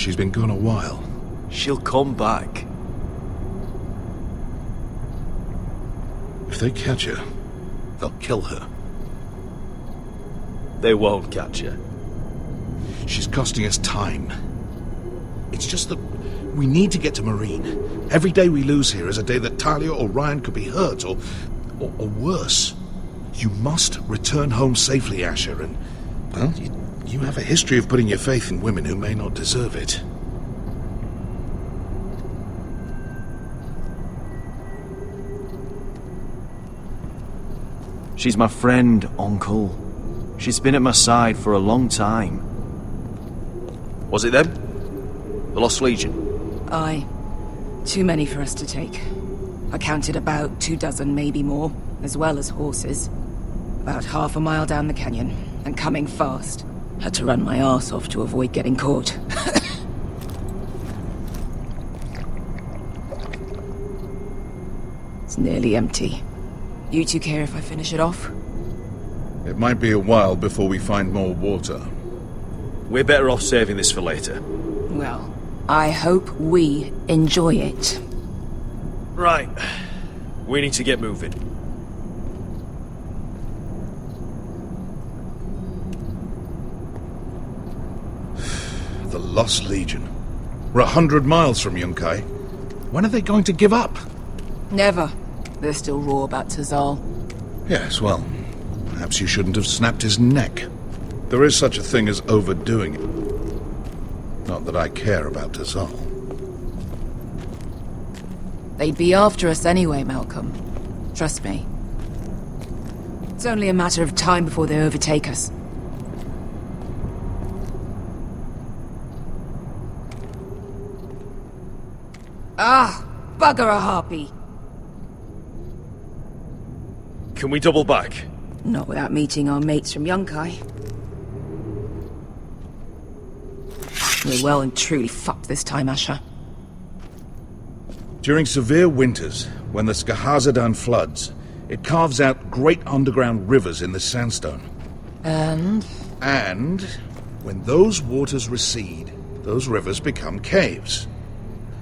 she's been gone a while. She'll come back. If they catch her, they'll kill her. They won't catch her. She's costing us time. It's just that we need to get to Marine. Every day we lose here is a day that Talia or Ryan could be hurt, or worse. You must return home safely, Asher, and, well, you have a history of putting your faith in women who may not deserve it. She's my friend, Uncle. She's been at my side for a long time. Was it them? The Lost Legion? Aye. Too many for us to take. I counted about 24, maybe more, as well as horses. About half a mile down the canyon, and coming fast. Had to run my arse off to avoid getting caught. It's nearly empty. You two care if I finish it off? It might be a while before we find more water. We're better off saving this for later. Well, I hope we enjoy it. Right. We need to get moving. The Lost Legion. We're 100 miles from Yunkai. When are they going to give up? Never. They're still raw about Telltal. Yes, well, perhaps you shouldn't have snapped his neck. There is such a thing as overdoing it. Not that I care about Telltal. They'd be after us anyway, Malcolm. Trust me. It's only a matter of time before they overtake us. Ah! Bugger a harpy! Can we double back? Not without meeting our mates from Yunkai. We're well and truly fucked this time, Asher. During severe winters, when the Skahazadan floods, it carves out great underground rivers in the sandstone. And when those waters recede, those rivers become caves.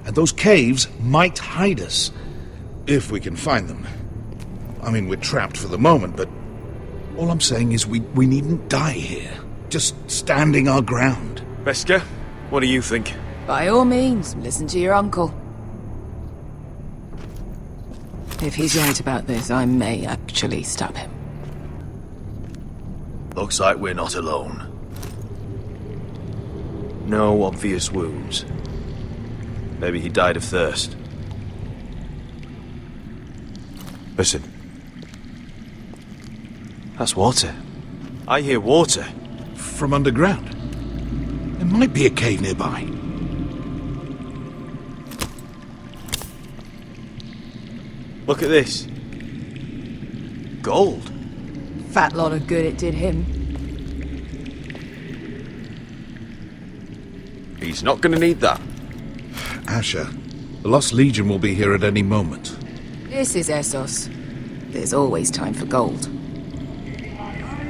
And those caves might hide us, if we can find them. I mean, we're trapped for the moment, but all I'm saying is we needn't die here. Just standing our ground. Beskha, what do you think? by all means, listen to your uncle. If he's right about this, I may actually stab him. Looks like we're not alone. No obvious wounds. Maybe he died of thirst. Listen. That's water. I hear water. From underground. There might be a cave nearby. Look at this. Gold. Fat lot of good it did him. He's not gonna need that. Asher, the Lost Legion will be here at any moment. This is Essos. There's always time for gold.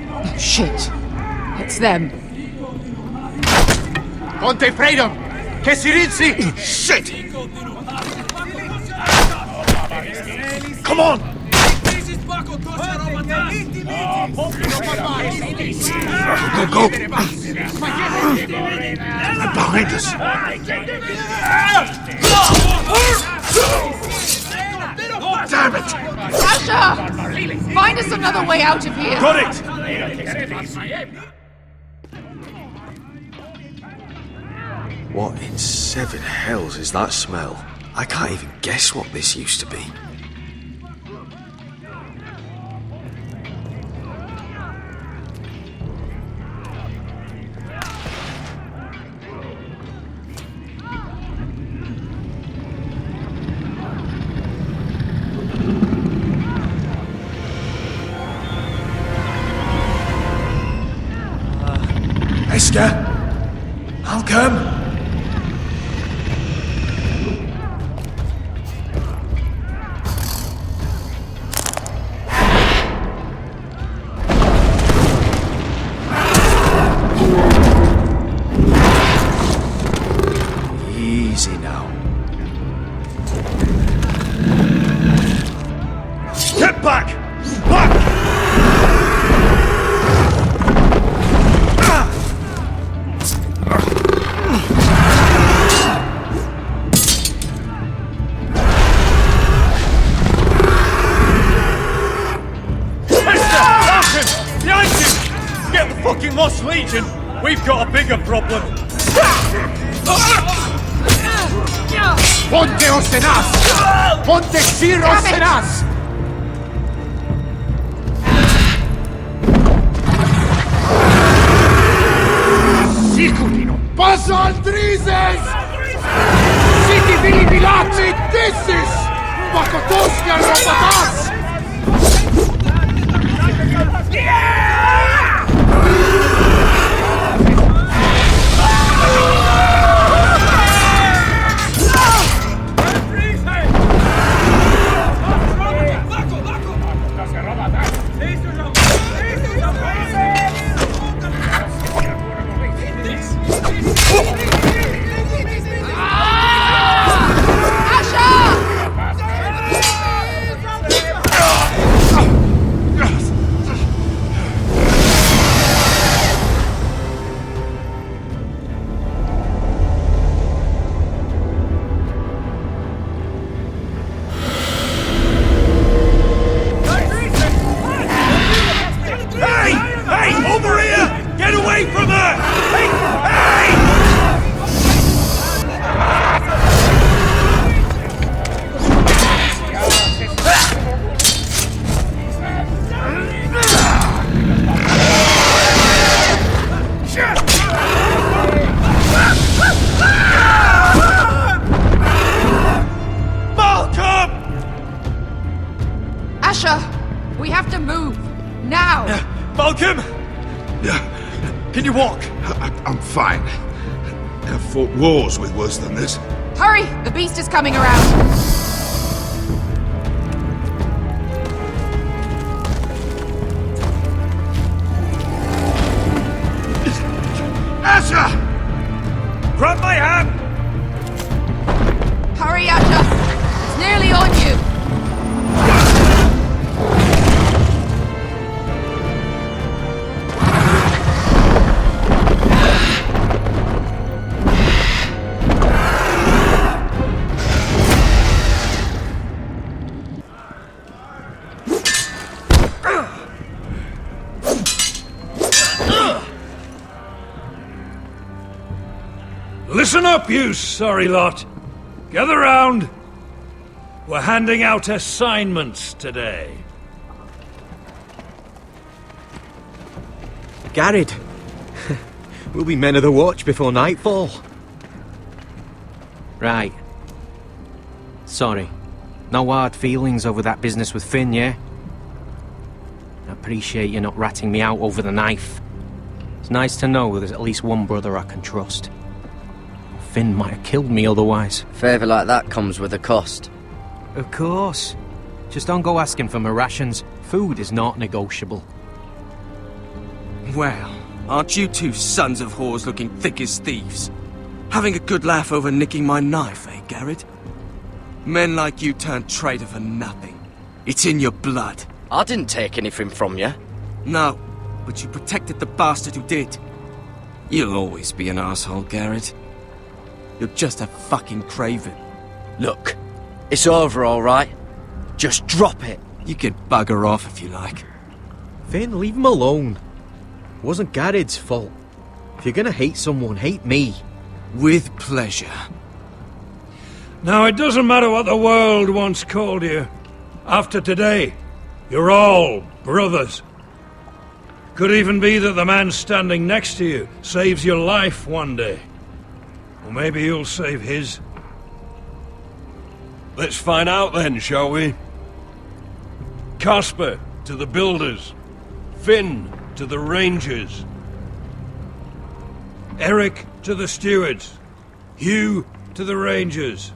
Oh, shit. It's them. Conte Freedom! Che si rizzi! Shit! Come on! Go, go! They're behind us! Damn it! Sasha! Find us another way out of here! Got it! What in seven hells is that smell? I can't even guess what this used to be. Beskha! Malcolm! Get back! Back! Get the fucking Lost Legion! We've got a bigger problem! Ponteos en us! Ponte Shiros en us! Sikulino! Paso Aldrizes! Siti Vili Vilaci Dissis! Pakotoska Ropatas! We have to move! Now! Malcolm! Can you walk? I'm fine. I've fought wars with worse than this. Hurry! The beast is coming around! Asher! Grab my hand! Hurry, Asher! It's nearly on you! Listen up, you sorry lot. Gather round. We're handing out assignments today. Garrett. We'll be men of the watch before nightfall. Right. Sorry. No hard feelings over that business with Finn, yeah? I appreciate you not ratting me out over the knife. It's nice to know there's at least one brother I can trust. Finn might have killed me otherwise. Favour like that comes with a cost. Of course. Just don't go asking for my rations. Food is not negotiable. Well, aren't you two sons of whores looking thick as thieves? Having a good laugh over nicking my knife, eh, Garrett? Men like you turn traitor for nothing. It's in your blood. I didn't take anything from you. No, but you protected the bastard who did. You'll always be an asshole, Garrett. You're just a fucking craven. Look, it's over, all right? Just drop it. You can bugger off if you like. Finn, leave him alone. It wasn't Garrett's fault. If you're gonna hate someone, hate me. With pleasure. Now, it doesn't matter what the world once called you. After today, you're all brothers. Could even be that the man standing next to you saves your life one day. Or maybe you'll save his. Let's find out then, shall we? Casper to the builders. Finn to the rangers. Eric to the stewards. Hugh to the rangers.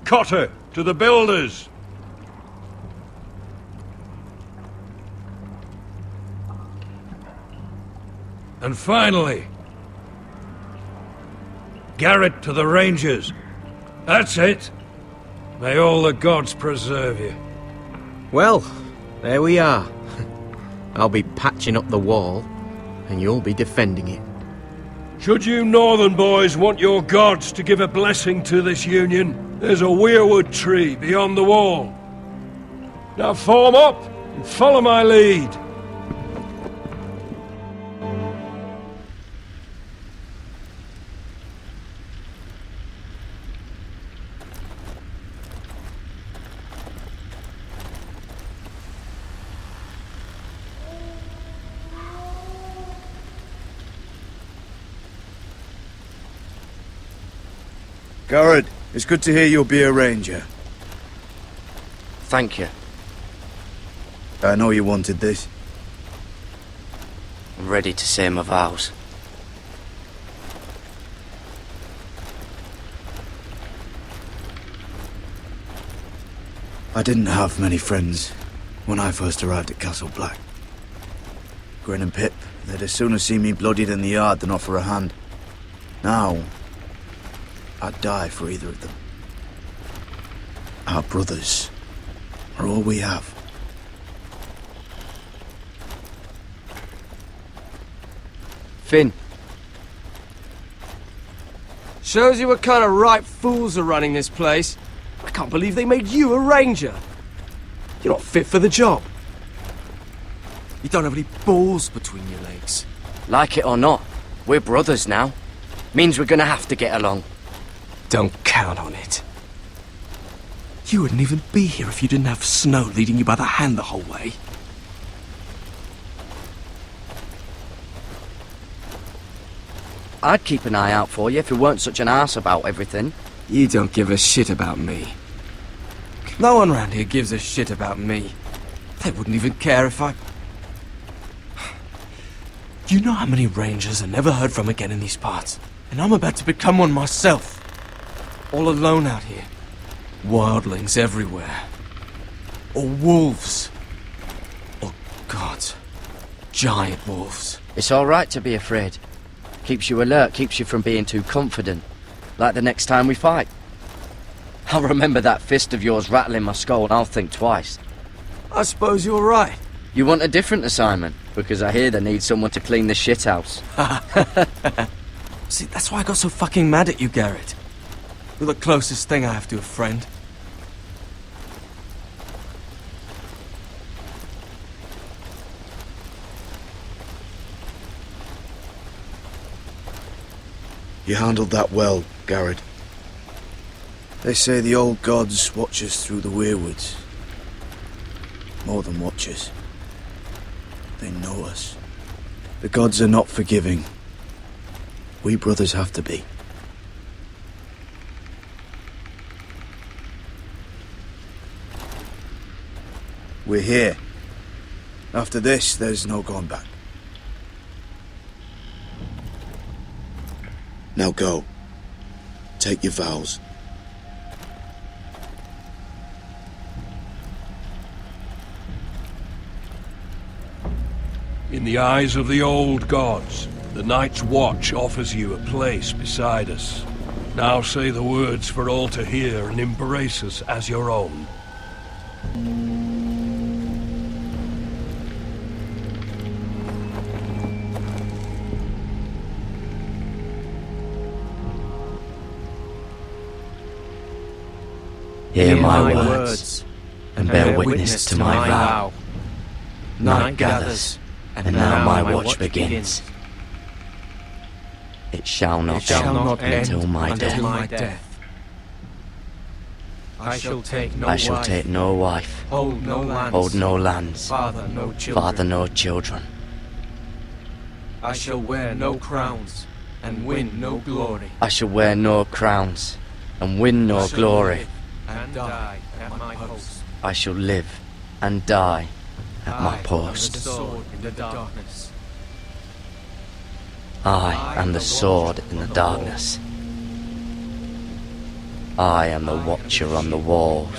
Cotter to the builders. And finally, Garrett to the rangers. That's it. May all the gods preserve you. Well, there we are. I'll be patching up the wall, and you'll be defending it. Should you northern boys want your gods to give a blessing to this union, there's a weirwood tree beyond the wall. Now form up and follow my lead. Garrett, it's good to hear you'll be a ranger. Thank you. I know you wanted this. I'm ready to say my vows. I didn't have many friends when I first arrived at Castle Black. Grin and Pip, they'd as soon have seen me bloodied in the yard than offer a hand. Now, I'd die for either of them. Our brothers are all we have. Finn. Shows you what kind of ripe fools are running this place. I can't believe they made you a ranger. You're not fit for the job. You don't have any balls between your legs. Like it or not, we're brothers now. Means we're gonna have to get along. Don't count on it. You wouldn't even be here if you didn't have Snow leading you by the hand the whole way. I'd keep an eye out for you if you weren't such an arse about everything. You don't give a shit about me. No one around here gives a shit about me. They wouldn't even care if I... You know how many rangers are never heard from again in these parts? And I'm about to become one myself. All alone out here. Wildlings everywhere. Or wolves. Or gods. Giant wolves. It's alright to be afraid. Keeps you alert, keeps you from being too confident. Like the next time we fight. I'll remember that fist of yours rattling my skull and I'll think twice. I suppose you're right. You want a different assignment? Because I hear they need someone to clean the shithouse. See, that's why I got so fucking mad at you, Garrett. You're the closest thing I have to a friend. You handled that well, Garrett. They say the old gods watch us through the weirwoods. More than watch us. They know us. The gods are not forgiving. We brothers have to be. We're here. After this, there's no going back. Now go. Take your vows. In the eyes of the old gods, the Night's Watch offers you a place beside us. Now say the words for all to hear and embrace us as your own. Hear my words, and bear witness to my vow. Night gathers, and now my watch begins. It shall not end until my death. I shall take no wife, hold no lands, father no children. I shall wear no crowns, and win no glory. I shall wear no crowns, and win no glory. And die at my post. I shall live and die at my post. The sword in the darkness. I am the sword in the darkness. I am the watcher on the walls.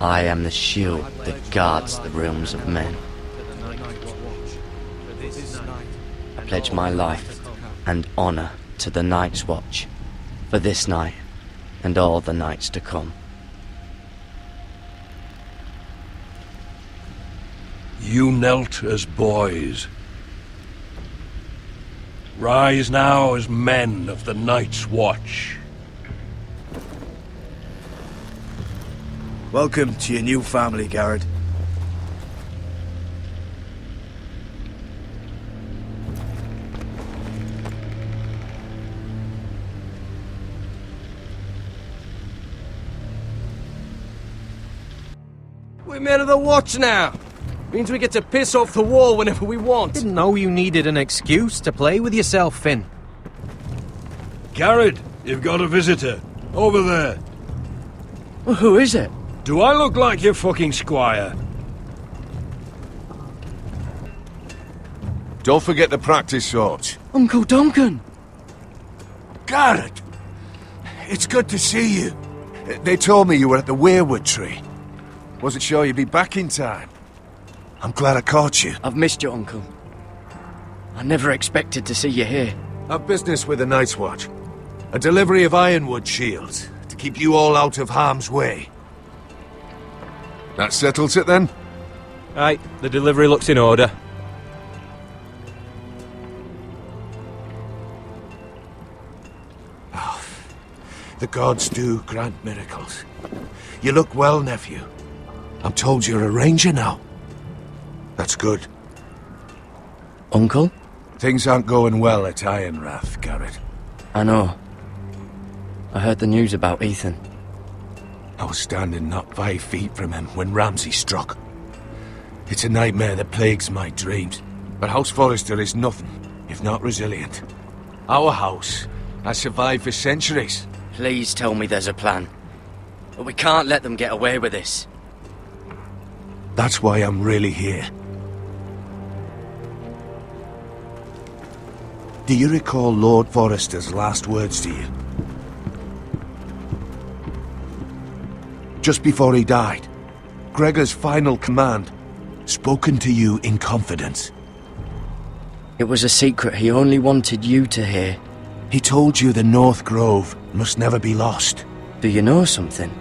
I am the shield that guards the realms of men. I pledge my life and honor to the Night's Watch for this night and all the nights to come. You knelt as boys. Rise now as men of the Night's Watch. Welcome to your new family, Garrett. We're men of the watch now. Means we get to piss off the wall whenever we want. Didn't know you needed an excuse to play with yourself, Finn. Garrett, you've got a visitor. Over there. Well, who is it? Do I look like your fucking squire? Don't forget the practice swords. Uncle Duncan! Garrett! It's good to see you. They told me you were at the weirwood tree. Wasn't sure you'd be back in time. I'm glad I caught you. I've missed you, Uncle. I never expected to see you here. I've business with the Night's Watch. A delivery of Ironwood shields, to keep you all out of harm's way. That settles it then? Aye, the delivery looks in order. Oh, the gods do grant miracles. You look well, nephew. I'm told you're a ranger now. That's good. Uncle? Things aren't going well at Ironrath, Garrett. I know. I heard the news about Ethan. I was standing not 5 feet from him when Ramsay struck. It's a nightmare that plagues my dreams. But House Forrester is nothing, if not resilient. Our house has survived for centuries. Please tell me there's a plan. But we can't let them get away with this. That's why I'm really here. Do you recall Lord Forrester's last words to you? Just before he died, Gregor's final command, spoken to you in confidence. It was a secret he only wanted you to hear. He told you the North Grove must never be lost. Do you know something?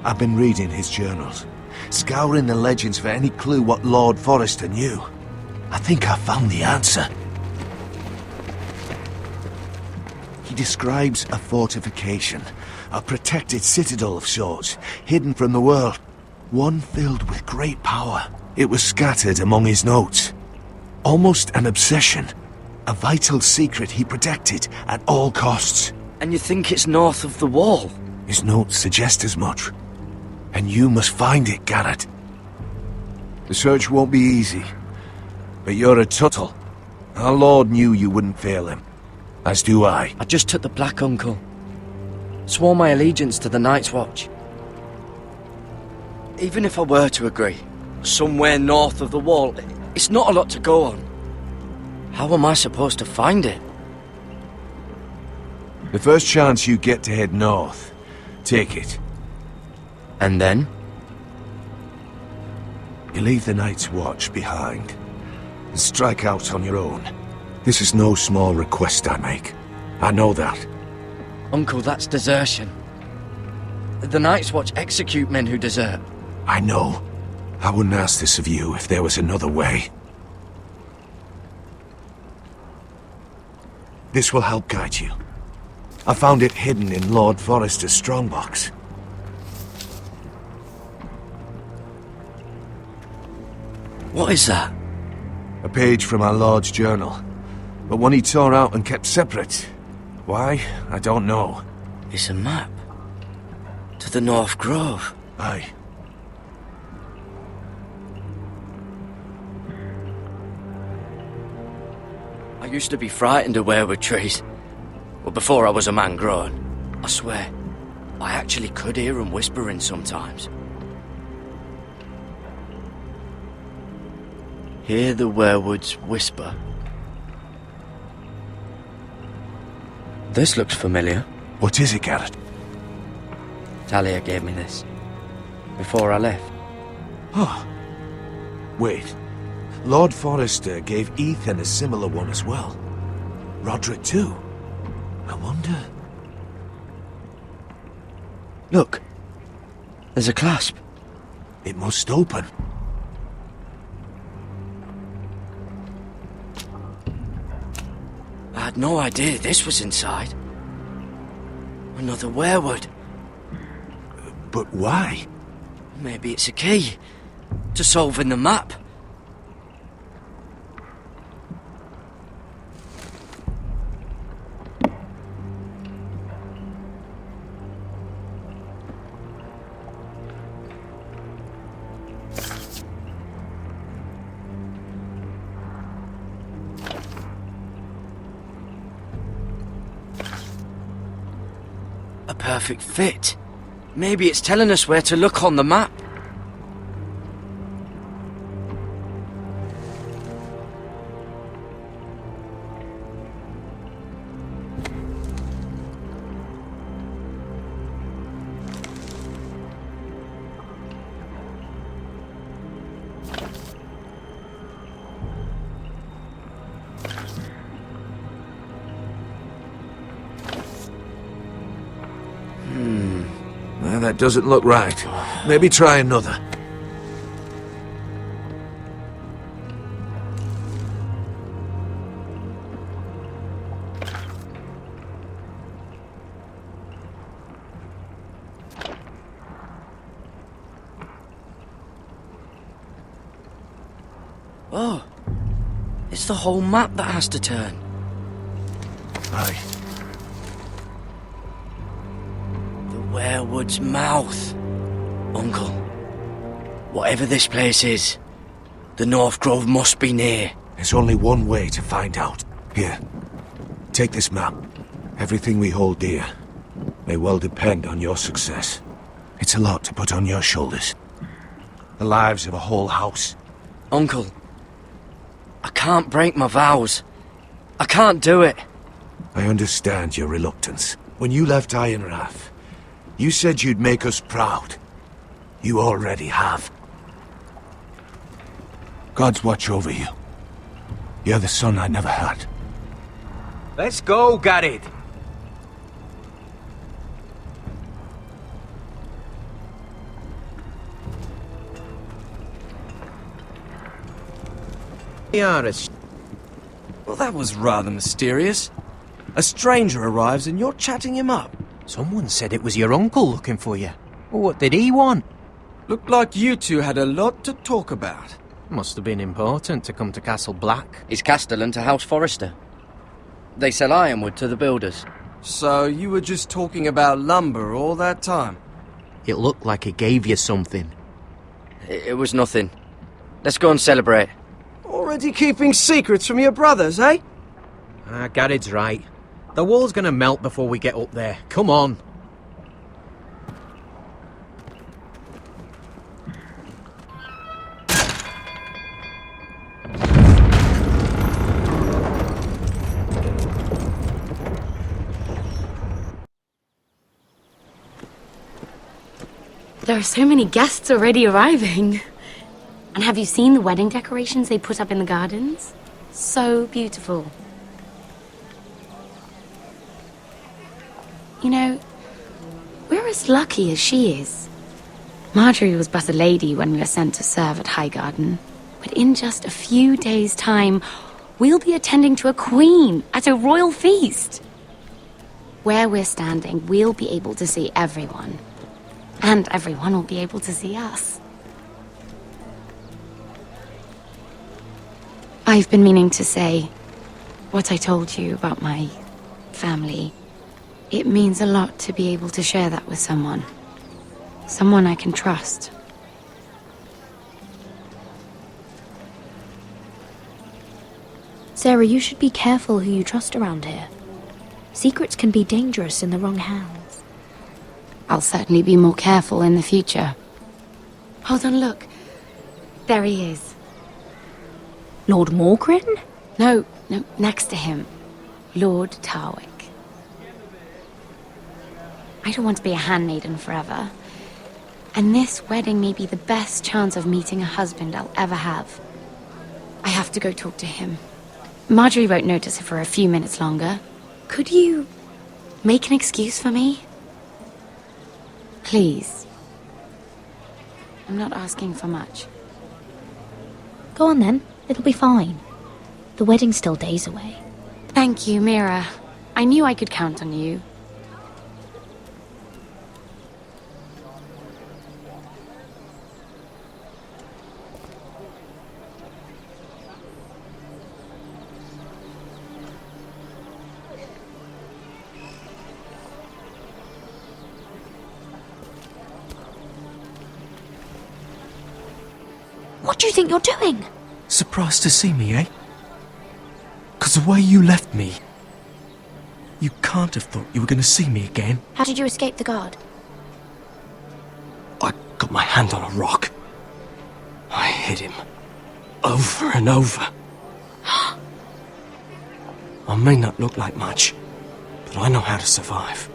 I've been reading his journals, scouring the legends for any clue what Lord Forrester knew. I think I found the answer. He describes a fortification, a protected citadel of sorts, hidden from the world, one filled with great power. It was scattered among his notes. Almost an obsession, a vital secret he protected at all costs. And you think it's north of the wall? His notes suggest as much. And you must find it, Garrett. The search won't be easy, but you're a Telltal. Our Lord knew you wouldn't fail him. As do I. I just took the black, Uncle. Swore my allegiance to the Night's Watch. Even if I were to agree, somewhere north of the wall, it's not a lot to go on. How am I supposed to find it? The first chance you get to head north, take it. And then? You leave the Night's Watch behind, and strike out on your own. This is no small request I make. I know that. Uncle, that's desertion. The Night's Watch execute men who desert. I know. I wouldn't ask this of you if there was another way. This will help guide you. I found it hidden in Lord Forrester's strongbox. What is that? A page from our Lord's journal, but one he tore out and kept separate. Why? I don't know. It's a map. To the North Grove. Aye. I used to be frightened of weirwood trees. Well, before I was a man grown. I swear, I actually could hear them whispering sometimes. Hear the weirwoods whisper. This looks familiar. What is it, Garrett? Talia gave me this. Before I left. Oh. Wait. Lord Forrester gave Ethan a similar one as well. Roderick too. I wonder... Look. There's a clasp. It must open. had no idea this was inside. Another werewood. But why? Maybe it's a key to solving the map. A perfect fit. Maybe it's telling us where to look on the map. Well, that doesn't look right. Maybe try another. Oh, it's the whole map that has to turn. Aye. Werewood's mouth. Uncle, whatever this place is, the North Grove must be near. There's only one way to find out. Here, take this map. Everything we hold dear may well depend on your success. It's a lot to put on your shoulders. The lives of a whole house. Uncle, I can't break my vows. I can't do it. I understand your reluctance. When you left Ironwood, you said you'd make us proud. You already have. God's watch over you. You're the son I never had. Let's go, Garrett. Well, that was rather mysterious. A stranger arrives and you're chatting him up. Someone said it was your uncle looking for you. Well, what did he want? Looked like you two had a lot to talk about. Must have been important to come to Castle Black. It's Castellan to House Forrester. They sell ironwood to the builders. So you were just talking about lumber all that time? It looked like he gave you something. It was nothing. Let's go and celebrate. Already keeping secrets from your brothers, eh? Garrett's right. The wall's gonna melt before we get up there. Come on. There are so many guests already arriving. And have you seen the wedding decorations they put up in the gardens? So beautiful. You know, we're as lucky as she is. Marjorie was but a lady when we were sent to serve at Highgarden. But in just a few days' time, we'll be attending to a queen at a royal feast. Where we're standing, we'll be able to see everyone. And everyone will be able to see us. I've been meaning to say what I told you about my family. It means a lot to be able to share that with someone. Someone I can trust. Sarah, you should be careful who you trust around here. Secrets can be dangerous in the wrong hands. I'll certainly be more careful in the future. Hold on, look. There he is. Lord Morgrin? No, next to him. Lord Tarwick. I don't want to be a handmaiden forever. And this wedding may be the best chance of meeting a husband I'll ever have. I have to go talk to him. Marjorie won't notice it for a few minutes longer. Could you make an excuse for me? Please. I'm not asking for much. Go on then. It'll be fine. The wedding's still days away. Thank you, Mira. I knew I could count on you. What do you think you're doing? Surprised to see me, eh? 'Cause the way you left me, you can't have thought you were going to see me again. How did you escape the guard? I got my hand on a rock. I hit him. Over and over. I may not look like much, but I know how to survive.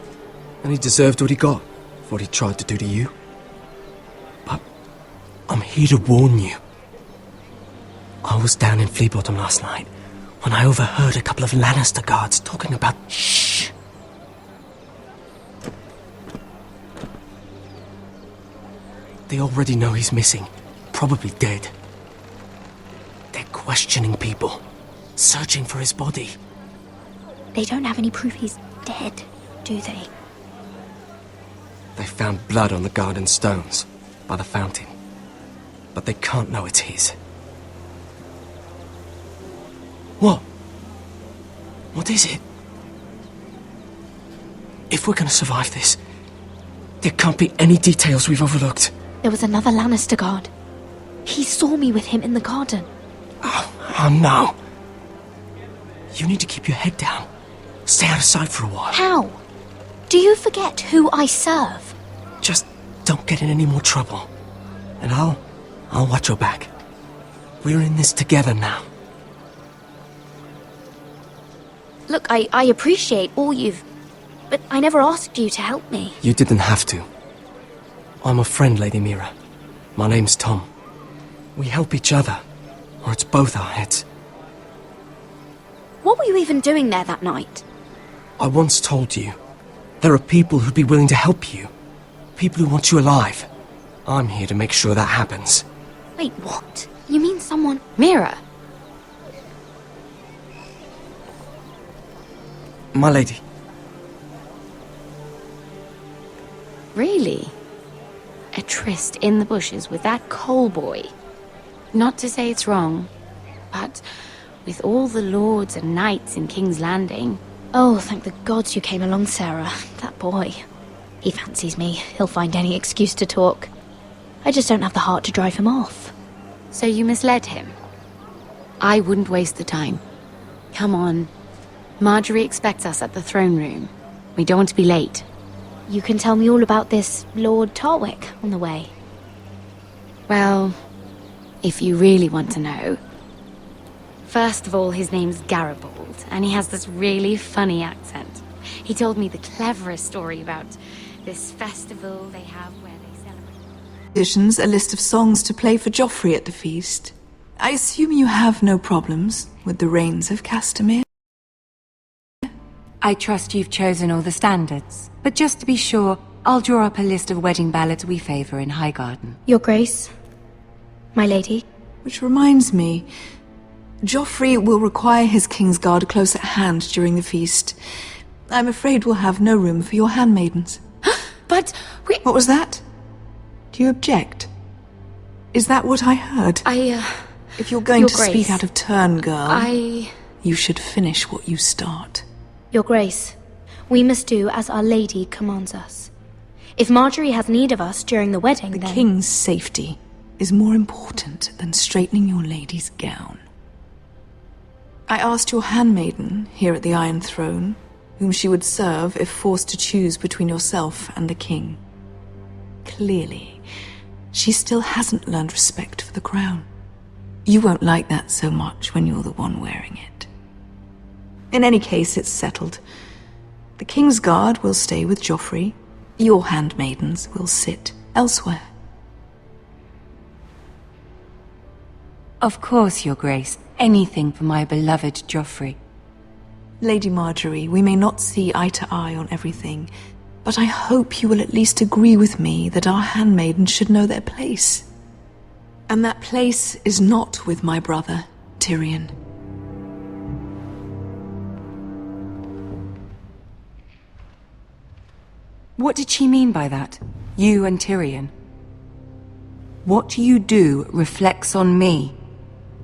And he deserved what he got for what he tried to do to you. But I'm here to warn you. I was down in Fleabottom last night when I overheard a couple of Lannister guards talking about... Shh! They already know he's missing, probably dead. They're questioning people, searching for his body. They don't have any proof he's dead, do they? They found blood on the garden stones by the fountain, but they can't know it's his. What? What is it? If we're gonna survive this, there can't be any details we've overlooked. There was another Lannister guard. He saw me with him in the garden. Oh no. You need to keep your head down. Stay out of sight for a while. How? Do you forget who I serve? Just don't get in any more trouble. And I'll watch your back. We're in this together now. Look, I appreciate all you've... But I never asked you to help me. You didn't have to. I'm a friend, Lady Mira. My name's Tom. We help each other, or it's both our heads. What were you even doing there that night? I once told you, there are people who'd be willing to help you. People who want you alive. I'm here to make sure that happens. Wait, what? You mean someone... Mira! My lady. Really? A tryst in the bushes with that coal boy? Not to say it's wrong, but with all the lords and knights in King's Landing... Oh, thank the gods you came along, Sarah. That boy. He fancies me. He'll find any excuse to talk. I just don't have the heart to drive him off. So you misled him? I wouldn't waste the time. Come on. Marjorie expects us at the throne room. We don't want to be late. You can tell me all about this Lord Tarwick on the way. Well, if you really want to know. First of all, his name's Garibold, and he has this really funny accent. He told me the cleverest story about this festival they have where they celebrate... Additions, a list of songs to play for Joffrey at the feast. I assume you have no problems with the Rains of Castamere? I trust you've chosen all the standards, but just to be sure, I'll draw up a list of wedding ballads we favor in Highgarden. Your Grace, my lady. Which reminds me, Joffrey will require his Kingsguard close at hand during the feast. I'm afraid we'll have no room for your handmaidens. But we... What was that? Do you object? Is that what I heard? If you're going to speak out of turn, girl, you should finish what you start. Your Grace, we must do as Our Lady commands us. If Marjorie has need of us during the wedding, then... The King's safety is more important than straightening your lady's gown. I asked your handmaiden here at the Iron Throne whom she would serve if forced to choose between yourself and the King. Clearly, she still hasn't learned respect for the crown. You won't like that so much when you're the one wearing it. In any case, it's settled. The King's Guard will stay with Joffrey. Your handmaidens will sit elsewhere. Of course, Your Grace. Anything for my beloved Joffrey. Lady Marjorie, we may not see eye to eye on everything, but I hope you will at least agree with me that our handmaidens should know their place. And that place is not with my brother, Tyrion. What did she mean by that? You and Tyrion? What you do reflects on me.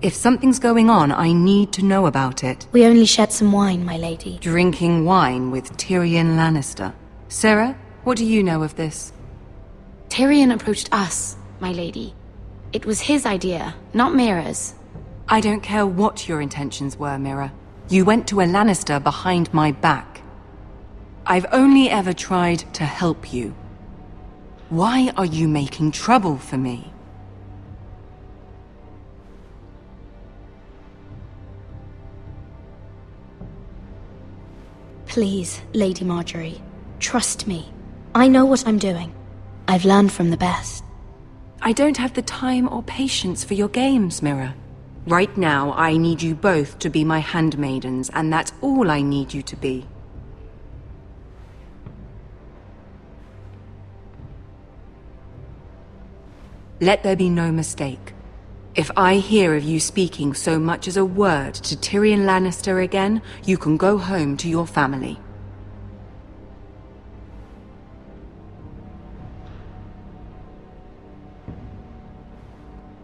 If something's going on, I need to know about it. We only shared some wine, my lady. Drinking wine with Tyrion Lannister. Sarah, what do you know of this? Tyrion approached us, my lady. It was his idea, not Mira's. I don't care what your intentions were, Mira. You went to a Lannister behind my back. I've only ever tried to help you. Why are you making trouble for me? Please, Lady Marjorie, trust me. I know what I'm doing. I've learned from the best. I don't have the time or patience for your games, Mira. Right now, I need you both to be my handmaidens, and that's all I need you to be. Let there be no mistake. If I hear of you speaking so much as a word to Tyrion Lannister again, you can go home to your family.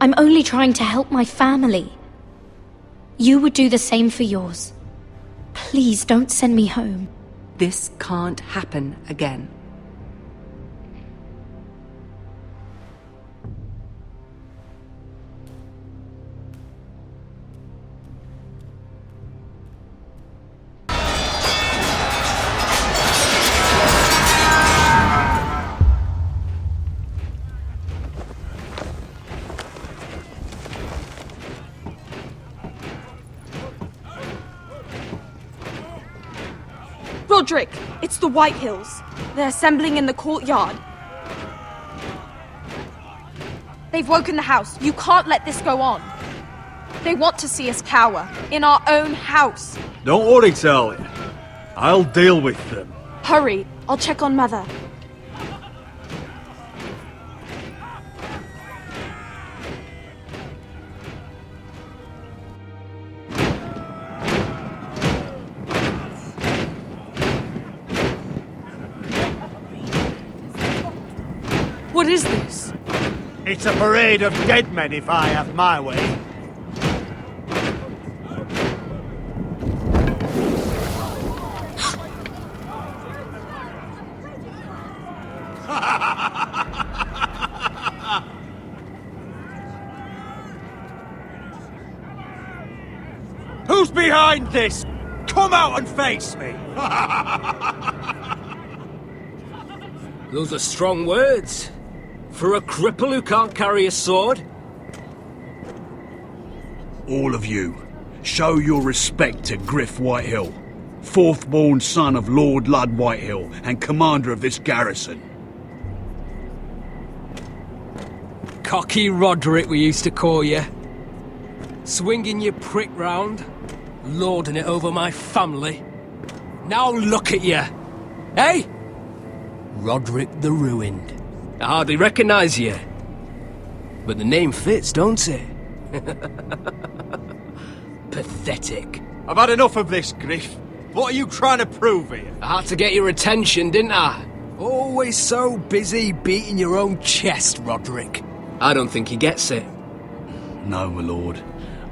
I'm only trying to help my family. You would do the same for yours. Please don't send me home. This can't happen again. Roderick, it's the Whitehills. They're assembling in the courtyard. They've woken the house. You can't let this go on. They want to see us cower. In our own house. Don't worry, Tellate. I'll deal with them. Hurry. I'll check on Mother. What is this? It's a parade of dead men if I have my way. Who's behind this? Come out and face me! Those are strong words. For a cripple who can't carry a sword? All of you, show your respect to Gryff Whitehill, fourth-born son of Lord Lud Whitehill and commander of this garrison. Cocky Roderick, we used to call you. Swinging your prick round, lording it over my family. Now look at you! Hey? Roderick the Ruined. I hardly recognise you. But the name fits, don't it? Pathetic. I've had enough of this, Gryff. What are you trying to prove here? I had to get your attention, didn't I? Always so busy beating your own chest, Roderick. I don't think he gets it. No, my lord.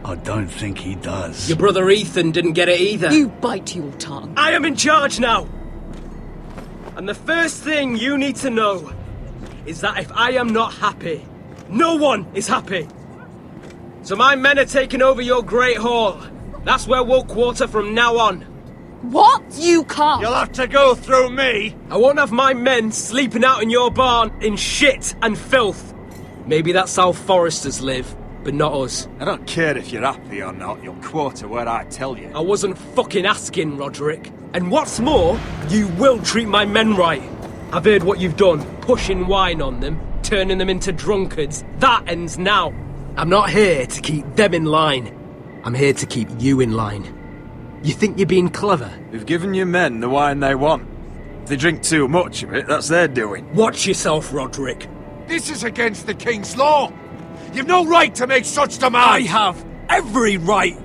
I don't think he does. Your brother Ethan didn't get it either. You bite your tongue. I am in charge now! And the first thing you need to know is that if I am not happy, no one is happy. So my men are taking over your Great Hall. That's where we'll quarter from now on. What? You can't. You'll have to go through me. I won't have my men sleeping out in your barn in shit and filth. Maybe that's how foresters live, but not us. I don't care if you're happy or not. You'll quarter where I tell you. I wasn't fucking asking, Roderick. And what's more, you will treat my men right. I've heard what you've done, pushing wine on them, turning them into drunkards. That ends now. I'm not here to keep them in line. I'm here to keep you in line. You think you're being clever? We've given your men the wine they want. If they drink too much of it, that's their doing. Watch yourself, Roderick. This is against the King's law. You've no right to make such demands. I have every right.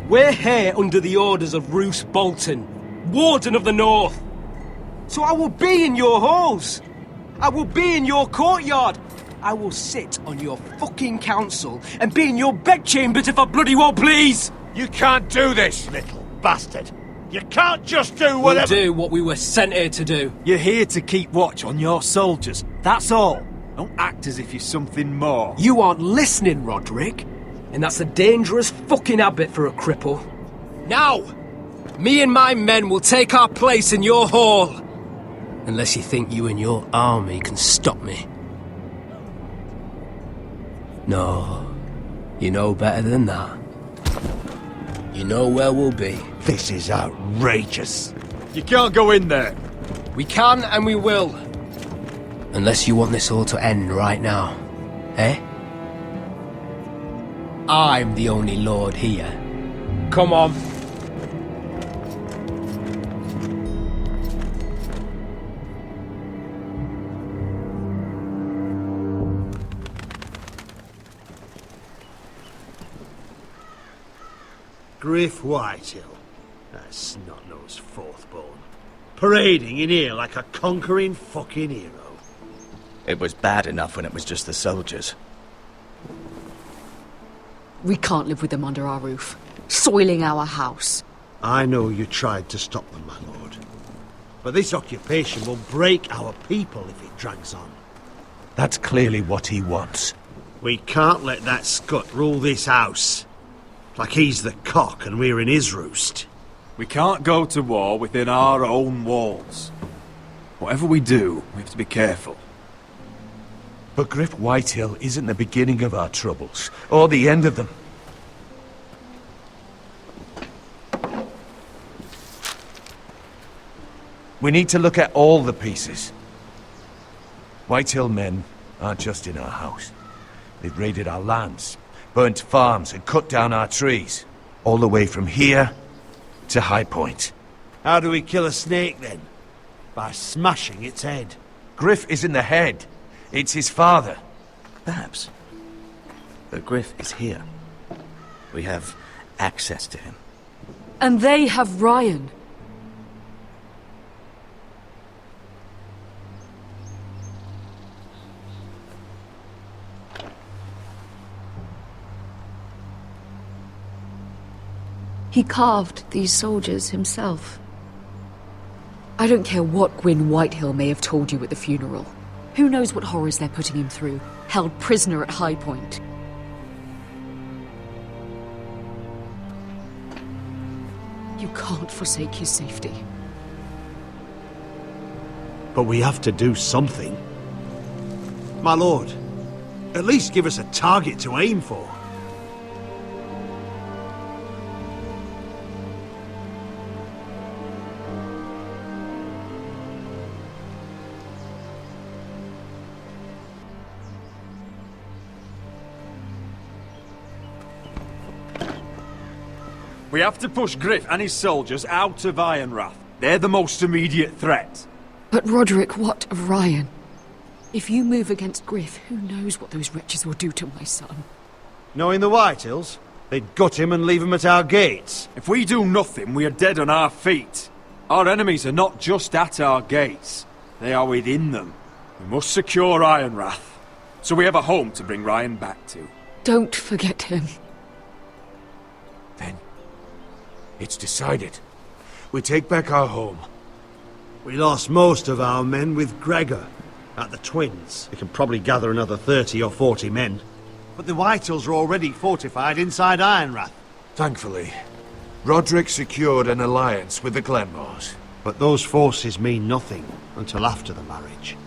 We're here under the orders of Roose Bolton, Warden of the North. So I will be in your halls. I will be in your courtyard. I will sit on your fucking council and be in your bedchambers if I bloody well please. You can't do this, little bastard. You can't just do whatever... We'll do what we were sent here to do. You're here to keep watch on your soldiers. That's all. Don't act as if you're something more. You aren't listening, Roderick. And that's a dangerous fucking habit for a cripple. Now, me and my men will take our place in your hall. Unless you think you and your army can stop me. No, you know better than that. You know where we'll be. This is outrageous. You can't go in there. We can and we will. Unless you want this all to end right now. Eh? I'm the only lord here. Come on. Gryff Whitehill. That snot-nosed fourthborn. Parading in here like a conquering fucking hero. It was bad enough when it was just the soldiers. We can't live with them under our roof, soiling our house. I know you tried to stop them, my lord. But this occupation will break our people if it drags on. That's clearly what he wants. We can't let that scut rule this house. Like he's the cock and we're in his roost. We can't go to war within our own walls. Whatever we do, we have to be careful. But Gryff Whitehill isn't the beginning of our troubles, or the end of them. We need to look at all the pieces. Whitehill men aren't just in our house. They've raided our lands, burnt farms and cut down our trees. All the way from here to High Point. How do we kill a snake then? By smashing its head. Gryff isn't the head. It's his father. Perhaps. But Gryff is here. We have access to him. And they have Ryan. He carved these soldiers himself. I don't care what Gwyn Whitehill may have told you at the funeral. Who knows what horrors they're putting him through, held prisoner at High Point. You can't forsake his safety. But we have to do something. My lord, at least give us a target to aim for. We have to push Gryff and his soldiers out of Ironrath. They're the most immediate threat. But Roderick, what of Ryan? If you move against Gryff, who knows what those wretches will do to my son? Knowing the Whitehills, they'd gut him and leave him at our gates. If we do nothing, we are dead on our feet. Our enemies are not just at our gates. They are within them. We must secure Ironrath, so we have a home to bring Ryan back to. Don't forget him. It's decided. We take back our home. We lost most of our men with Gregor at the Twins. We can probably gather another 30 or 40 men. But the Whitehills are already fortified inside Ironrath. Thankfully, Roderick secured an alliance with the Glenmores. But those forces mean nothing until after the marriage.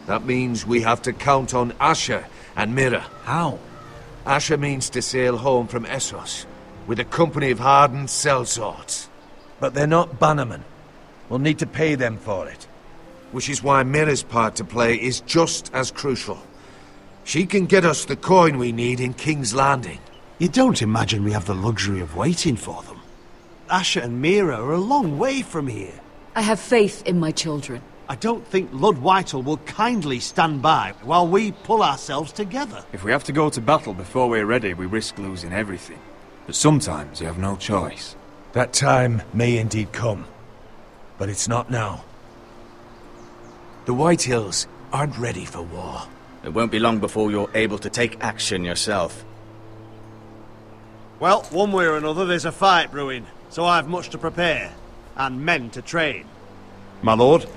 That means we have to count on Asher and Mira. How? Asher means to sail home from Essos with a company of hardened sellswords. But they're not bannermen. We'll need to pay them for it. Which is why Mira's part to play is just as crucial. She can get us the coin we need in King's Landing. You don't imagine we have the luxury of waiting for them? Asher and Mira are a long way from here. I have faith in my children. I don't think Lud Whitehill will kindly stand by while we pull ourselves together. If we have to go to battle before we're ready, we risk losing everything. But sometimes you have no choice. That time may indeed come, but it's not now. The Whitehills aren't ready for war. It won't be long before you're able to take action yourself. Well, one way or another, there's a fight brewing, so I've much to prepare, and men to train. My lord?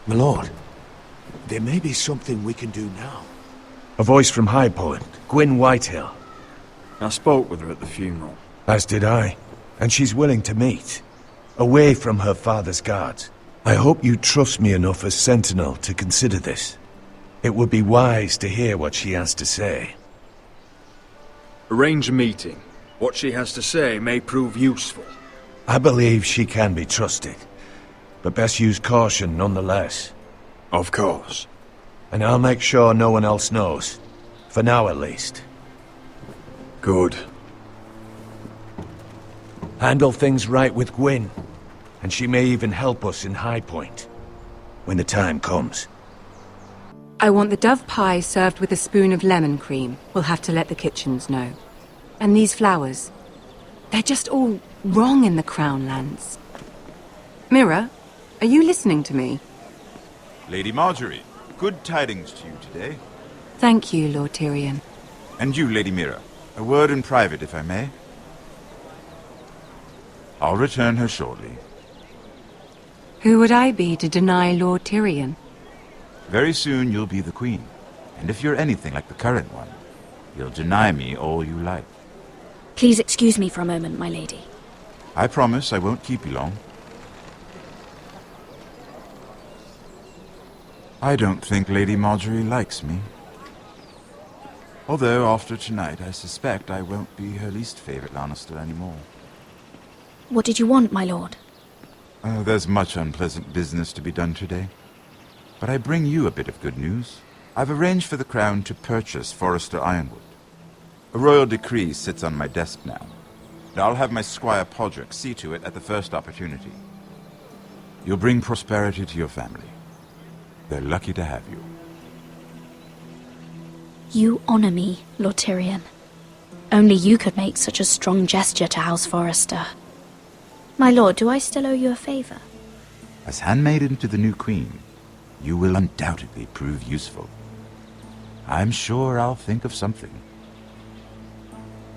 My lord, there may be something we can do now. A voice from High Point, Gryff Whitehill. I spoke with her at the funeral. As did I. And she's willing to meet. Away from her father's guards. I hope you trust me enough as Sentinel to consider this. It would be wise to hear what she has to say. Arrange a meeting. What she has to say may prove useful. I believe she can be trusted. But best use caution nonetheless. Of course. And I'll make sure no one else knows. For now, at least. Good. Handle things right with Gwyn. And she may even help us in High Point. When the time comes. I want the dove pie served with a spoon of lemon cream. We'll have to let the kitchens know. And these flowers. They're just all wrong in the Crown lands. Mira, are you listening to me? Lady Marjorie, good tidings to you today. Thank you, Lord Tyrion. And you, Lady Mira. A word in private, if I may. I'll return her shortly. Who would I be to deny Lord Tyrion? Very soon you'll be the queen. And if you're anything like the current one, you'll deny me all you like. Please excuse me for a moment, my lady. I promise I won't keep you long. I don't think Lady Marjorie likes me. Although, after tonight, I suspect I won't be her least favorite Lannister anymore. What did you want, my lord? There's much unpleasant business to be done today. But I bring you a bit of good news. I've arranged for the Crown to purchase Forrester Ironwood. A royal decree sits on my desk now. And I'll have my squire Podrick see to it at the first opportunity. You'll bring prosperity to your family. They're lucky to have you. You honor me, Lord Tyrion. Only you could make such a strong gesture to House Forrester. My lord, do I still owe you a favor? As handmaiden to the new queen, you will undoubtedly prove useful. I'm sure I'll think of something.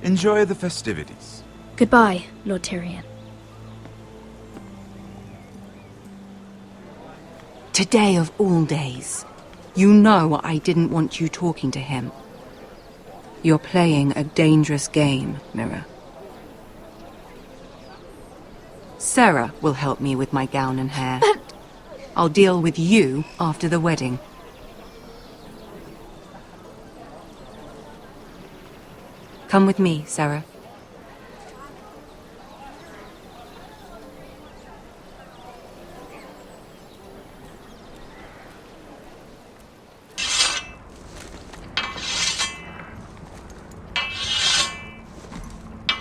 Enjoy the festivities. Goodbye, Lord Tyrion. Today of all days. You know I didn't want you talking to him. You're playing a dangerous game, Mira. Sarah will help me with my gown and hair. But... I'll deal with you after the wedding. Come with me, Sarah.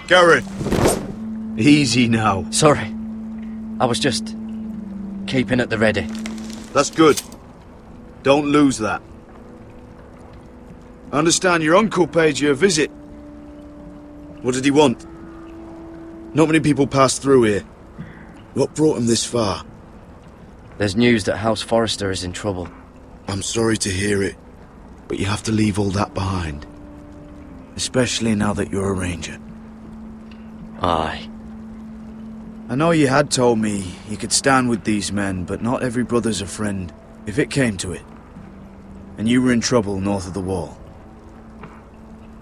Garrett! Easy now. Sorry. I was just keeping at the ready. That's good. Don't lose that. I understand your uncle paid you a visit. What did he want? Not many people pass through here. What brought him this far? There's news that House Forrester is in trouble. I'm sorry to hear it, but you have to leave all that behind. Especially now that you're a ranger. Aye. I know you had told me you could stand with these men, but not every brother's a friend, if it came to it. And you were in trouble north of the wall.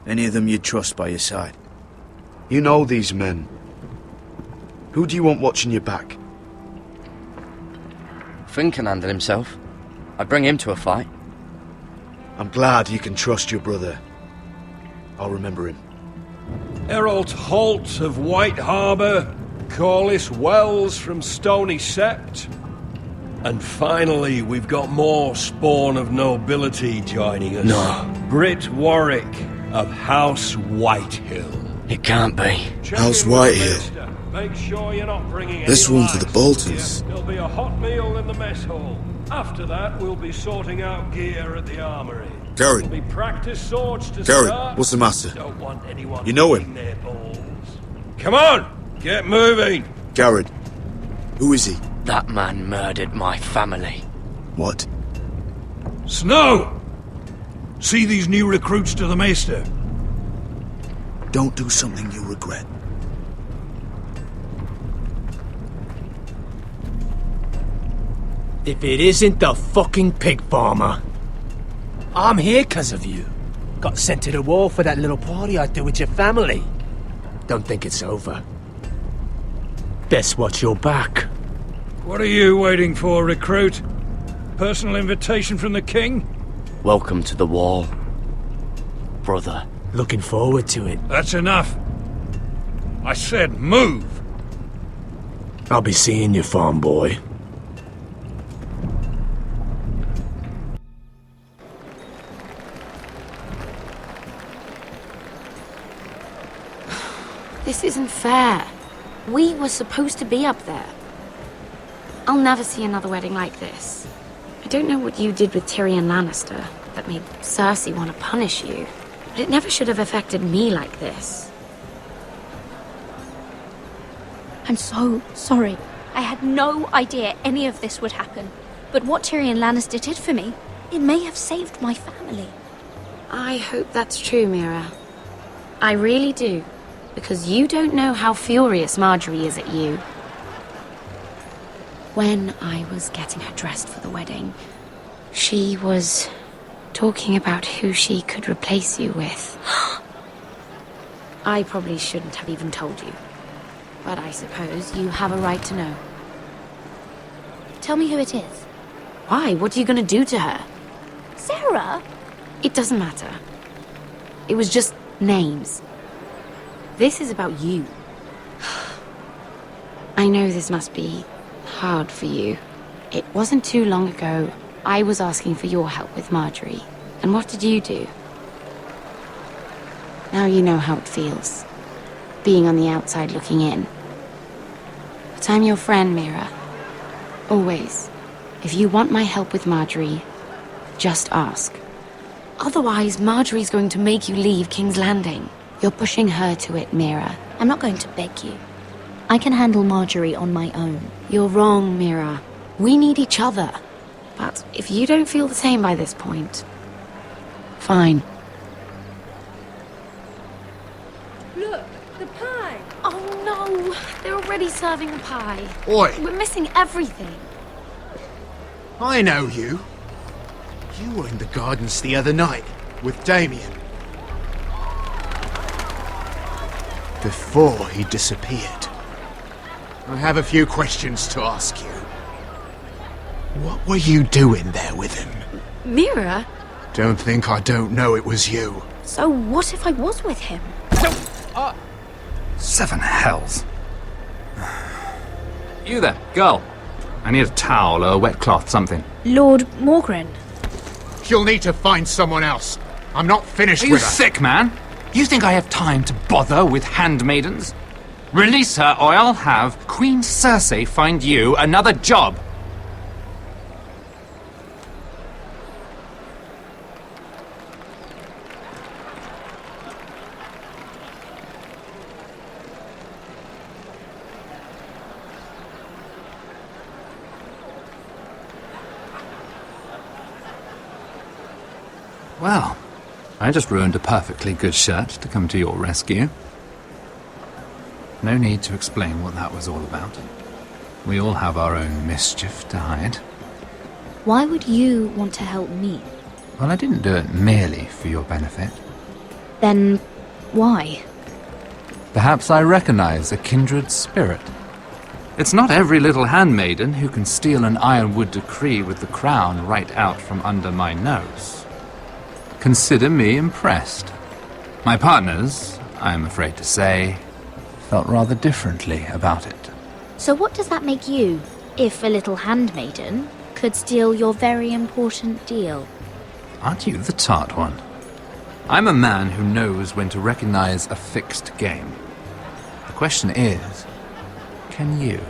Any of them you'd trust by your side. You know these men. Who do you want watching your back? Finn can handle himself. I'd bring him to a fight. I'm glad you can trust your brother. I'll remember him. Errol Holt of White Harbour, Corliss Wells from Stony Sept. And finally, we've got more spawn of nobility joining us. No. Britt Warwick of House Whitehill. It can't be. House Whitehill. Make sure you're not bringing This any one for the lies. Boltons. There'll be a hot meal in the mess hall. After that, we'll be sorting out gear at the armory. Garrett. There'll be practice swords to Garrett, start. what's the matter? Don't want anyone You know him? eating their balls. Come on! Get moving! Garrett. Who is he? That man murdered my family. What? Snow! See these new recruits to the Maester? Don't do something you'll regret. If it isn't the fucking pig farmer. I'm here 'cause of you. Got sent to the war for that little party I threw with your family. Don't think it's over. Best watch your back. What are you waiting for, recruit? Personal invitation from the king? Welcome to the wall, brother. Looking forward to it. That's enough. I said move. I'll be seeing you, farm boy. This isn't fair. We were supposed to be up there. I'll never see another wedding like this. I don't know what you did with Tyrion Lannister that made Cersei want to punish you, but it never should have affected me like this. I'm so sorry. I had no idea any of this would happen. But what Tyrion Lannister did for me, it may have saved my family. I hope that's true, Mira. I really do. Because you don't know how furious Marjorie is at you. When I was getting her dressed for the wedding, she was talking about who she could replace you with. I probably shouldn't have even told you. But I suppose you have a right to know. Tell me who it is. Why? What are you going to do to her? Sarah? It doesn't matter. It was just names. This is about you. I know this must be hard for you. It wasn't too long ago I was asking for your help with Marjorie. And what did you do? Now you know how it feels. Being on the outside looking in. But I'm your friend, Mira. Always. If you want my help with Marjorie, just ask. Otherwise, Marjorie's going to make you leave King's Landing. You're pushing her to it, Mira. I'm not going to beg you. I can handle Marjorie on my own. You're wrong, Mira. We need each other. But if you don't feel the same by this point, fine. Look, the pie! Oh no! They're already serving the pie. Oi! We're missing everything. I know you. You were in the gardens the other night with Damien. Before he disappeared. I have a few questions to ask you. What were you doing there with him? Mira? Don't think I don't know it was you. So what if I was with him? Seven hells. You there, girl. I need a towel or a wet cloth, something. Lord Morgren. You'll need to find someone else. I'm not finished Are you with her. sick, man? You think I have time to bother with handmaidens? Release her, or I'll have Queen Cersei find you another job. Well, I just ruined a perfectly good shirt to come to your rescue. No need to explain what that was all about. We all have our own mischief to hide. Why would you want to help me? Well, I didn't do it merely for your benefit. Then why? Perhaps I recognize a kindred spirit. It's not every little handmaiden who can steal an Ironwood decree with the crown right out from under my nose. Consider me impressed. My partners, I am afraid to say, felt rather differently about it. So what does that make you, if a little handmaiden could steal your very important deal? Aren't you the tart one? I'm a man who knows when to recognize a fixed game. The question is, can you?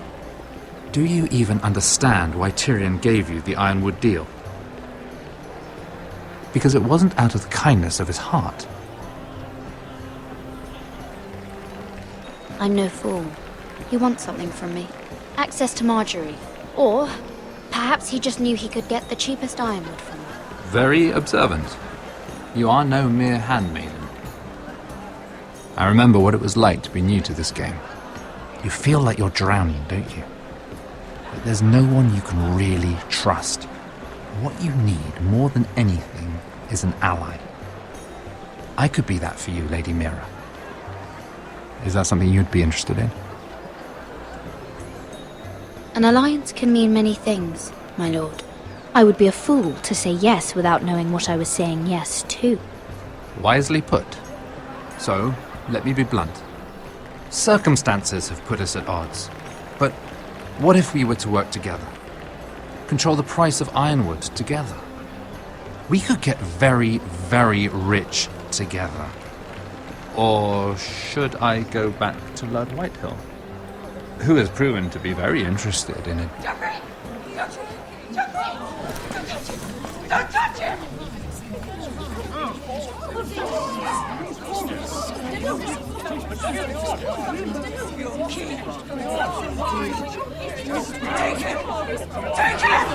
Do you even understand why Tyrion gave you the Ironwood deal? Because it wasn't out of the kindness of his heart. I'm no fool. He wants something from me. Access to Marjorie. Or perhaps he just knew he could get the cheapest ironwood from me. Very observant. You are no mere handmaiden. I remember what it was like to be new to this game. You feel like you're drowning, don't you? But there's no one you can really trust. What you need, more than anything, is an ally. I could be that for you, Lady Mira. Is that something you'd be interested in? An alliance can mean many things, my lord. I would be a fool to say yes without knowing what I was saying yes to. Wisely put. So, let me be blunt. Circumstances have put us at odds. But what if we were to work together? Control the price of Ironwood together? We could get very, very rich together. Or should I go back to Lord Whitehill, who has proven to be very interested in it? Don't touch him! Take him! Take him!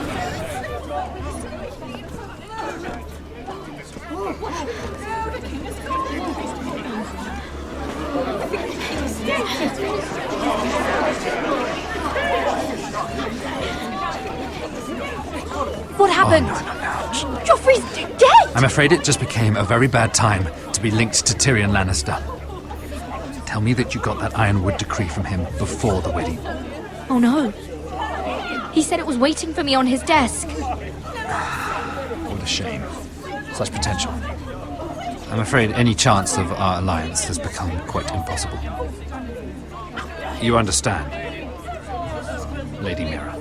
What happened? Oh, no. Joffrey's dead! I'm afraid it just became a very bad time to be linked to Tyrion Lannister. Tell me that you got that Ironwood decree from him before the wedding. Oh no. He said it was waiting for me on his desk. What a shame. Such potential. I'm afraid any chance of our alliance has become quite impossible. You understand, Lady Mira?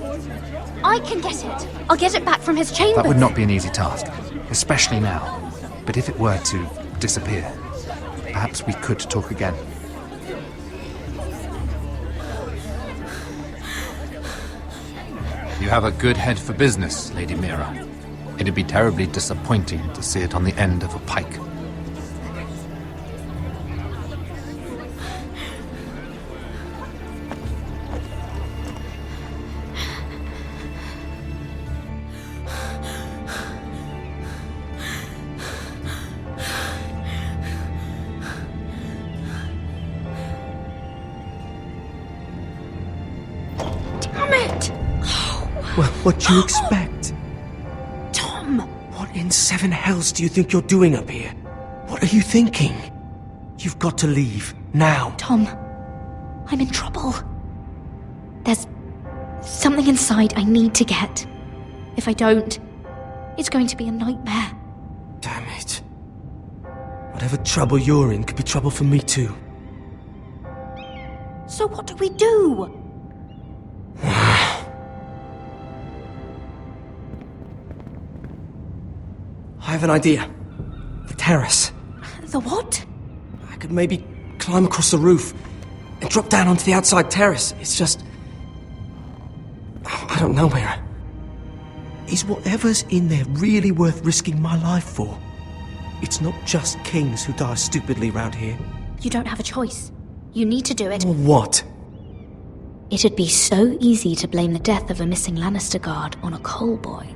I can get it. I'll get it back from his chambers. That would not be an easy task, especially now. But if it were to disappear, perhaps we could talk again. You have a good head for business, Lady Mira. It'd be terribly disappointing to see it on the end of a pike. Well, what do you expect? Tom! What in seven hells do you think you're doing up here? What are you thinking? You've got to leave, now. Tom, I'm in trouble. There's something inside I need to get. If I don't, it's going to be a nightmare. Damn it. Whatever trouble you're in could be trouble for me too. So what do we do? I have an idea. The terrace. The what? I could maybe climb across the roof and drop down onto the outside terrace. It's just... I don't know, Mira. Is whatever's in there really worth risking my life for? It's not just kings who die stupidly round here. You don't have a choice. You need to do it. Or what? It'd be so easy to blame the death of a missing Lannister guard on a coal boy.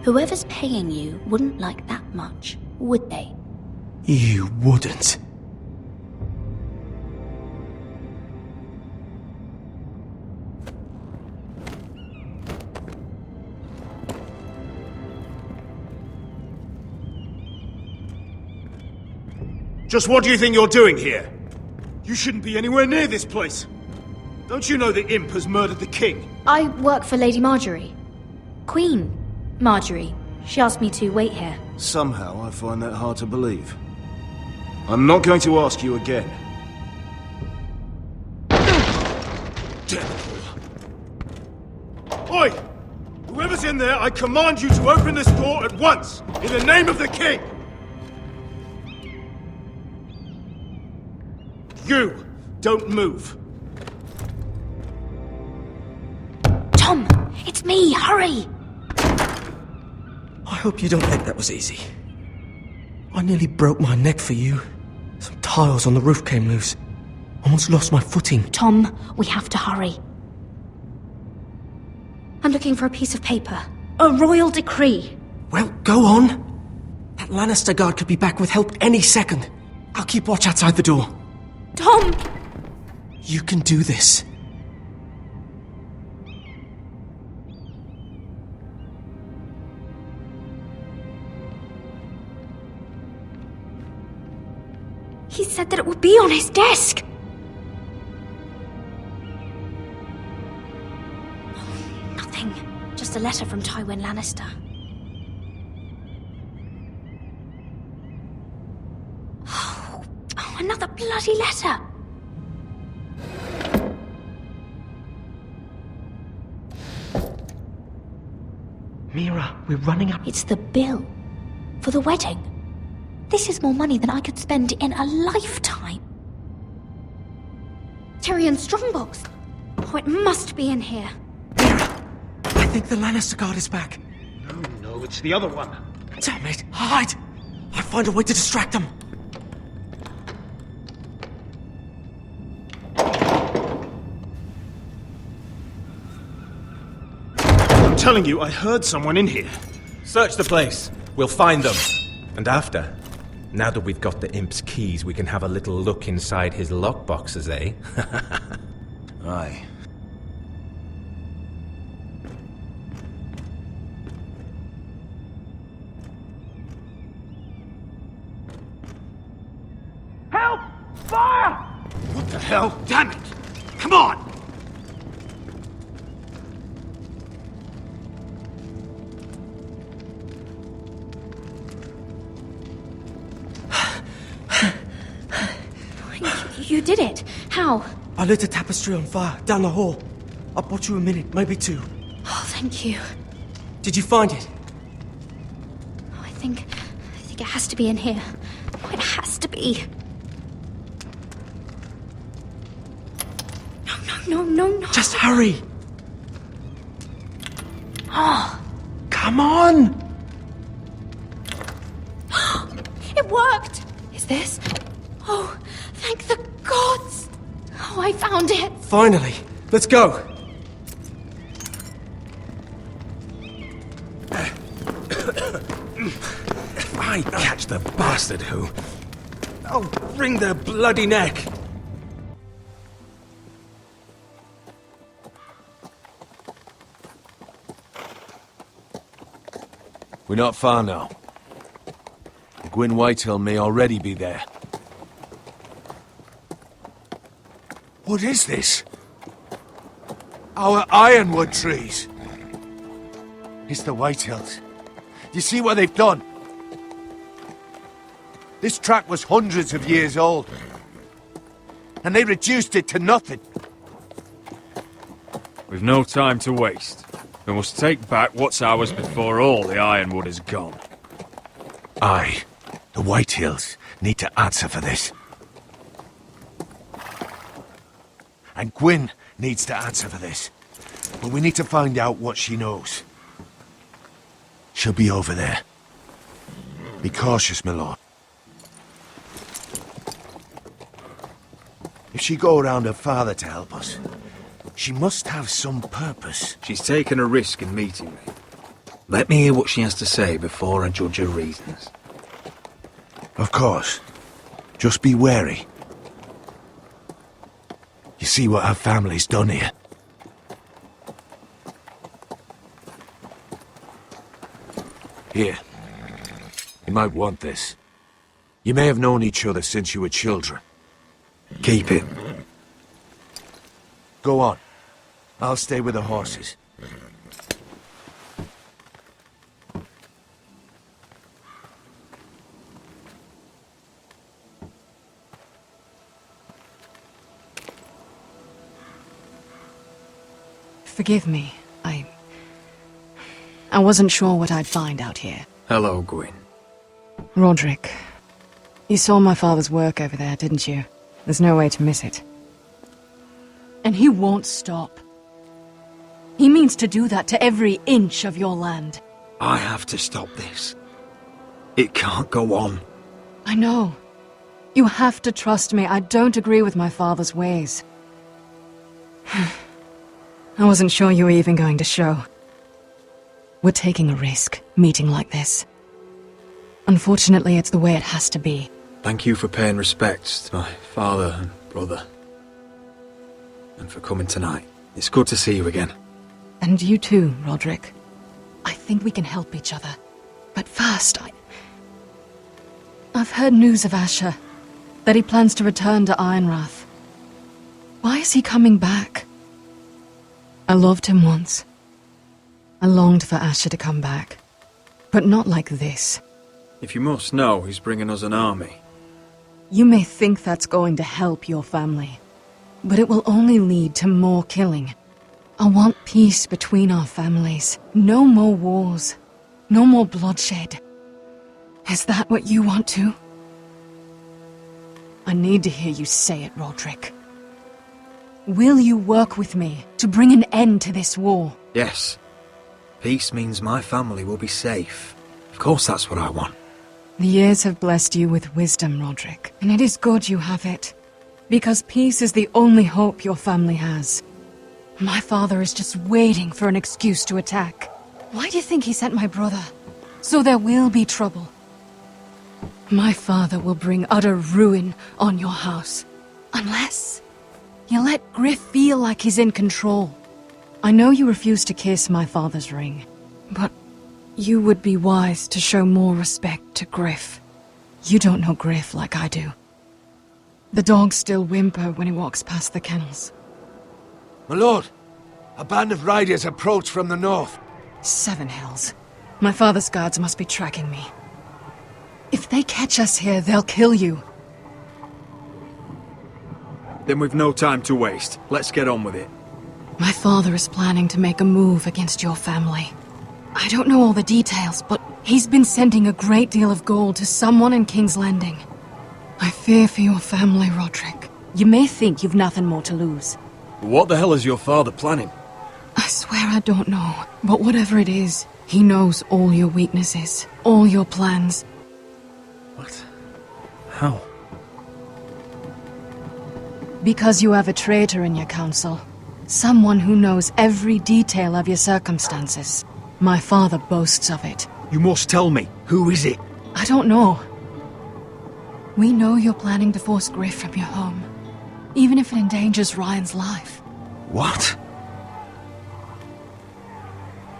Whoever's paying you wouldn't like that much, would they? You wouldn't. Just what do you think you're doing here? You shouldn't be anywhere near this place. Don't you know the imp has murdered the king? I work for Lady Marjorie. Queen Marjorie. She asked me to wait here. Somehow I find that hard to believe. I'm not going to ask you again. Damn it all. Oi! Whoever's in there, I command you to open this door at once, in the name of the king! You, don't move. me, hurry! I hope you don't think that was easy. I nearly broke my neck for you. Some tiles on the roof came loose. Almost lost my footing. Tom, we have to hurry. I'm looking for a piece of paper. A royal decree. Well, go on. That Lannister guard could be back with help any second. I'll keep watch outside the door. Tom! You can do this. He said that it would be on his desk. Nothing. Just a letter from Tywin Lannister. Oh, another bloody letter. Mira, we're running up. It's the bill for the wedding. This is more money than I could spend in a lifetime. Tyrion's strongbox. Oh, it must be in here. I think the Lannister guard is back. No, it's the other one. Damn it! Hide! I'll find a way to distract them. I'm telling you, I heard someone in here. Search the place. We'll find them. And after, now that we've got the imp's keys, we can have a little look inside his lockboxes, eh? Aye. Help! Fire! What the hell? Damn it! Come on! You did it. How? I lit a tapestry on fire down the hall. I bought you a minute, maybe two. Oh, thank you. Did you find it? Oh, I think it has to be in here. Oh, it has to be. No. Just hurry. Oh. Come on! It worked! Is this? Oh, thank the gods! Oh, I found it! Finally! Let's go! If I catch the bastard who... I'll wring their bloody neck! We're not far now. Gryff Whitehill may already be there. What is this? Our Ironwood trees. It's the Whitehills. You see what they've done? This track was hundreds of years old. And they reduced it to nothing. We've no time to waste. We must take back what's ours before all the Ironwood is gone. Aye. The Whitehills need to answer for this. And Gwyn needs to answer for this. But we need to find out what she knows. She'll be over there. Be cautious, my lord. If she go around her father to help us, she must have some purpose. She's taken a risk in meeting me. Let me hear what she has to say before I judge her reasons. Of course. Just be wary. You see what our family's done here. Here. You might want this. You may have known each other since you were children. Keep it. Go on. I'll stay with the horses. Forgive me. I wasn't sure what I'd find out here. Hello, Gwyn. Roderick, you saw my father's work over there, didn't you? There's no way to miss it. And he won't stop. He means to do that to every inch of your land. I have to stop this. It can't go on. I know. You have to trust me. I don't agree with my father's ways. I wasn't sure you were even going to show. We're taking a risk, meeting like this. Unfortunately, it's the way it has to be. Thank you for paying respects to my father and brother. And for coming tonight. It's good to see you again. And you too, Roderick. I think we can help each other. But first, I've heard news of Asher. That he plans to return to Ironrath. Why is he coming back? I loved him once. I longed for Asher to come back. But not like this. If you must know, he's bringing us an army. You may think that's going to help your family. But it will only lead to more killing. I want peace between our families. No more wars. No more bloodshed. Is that what you want too? I need to hear you say it, Roderick. Will you work with me to bring an end to this war? Yes. Peace means my family will be safe. Of course that's what I want. The years have blessed you with wisdom, Roderick, and it is good you have it. Because peace is the only hope your family has. My father is just waiting for an excuse to attack. Why do you think he sent my brother? So there will be trouble. My father will bring utter ruin on your house. Unless you let Gryff feel like he's in control. I know you refuse to kiss my father's ring, but you would be wise to show more respect to Gryff. You don't know Gryff like I do. The dogs still whimper when he walks past the kennels. My lord, a band of riders approach from the north. 7 Hills. My father's guards must be tracking me. If they catch us here, they'll kill you. Then we've no time to waste. Let's get on with it. My father is planning to make a move against your family. I don't know all the details, but he's been sending a great deal of gold to someone in King's Landing. I fear for your family, Roderick. You may think you've nothing more to lose. What the hell is your father planning? I swear I don't know, but whatever it is, he knows all your weaknesses, all your plans. What? How? Because you have a traitor in your council. Someone who knows every detail of your circumstances. My father boasts of it. You must tell me. Who is it? I don't know. We know you're planning to force Gryff from your home. Even if it endangers Ryan's life. What?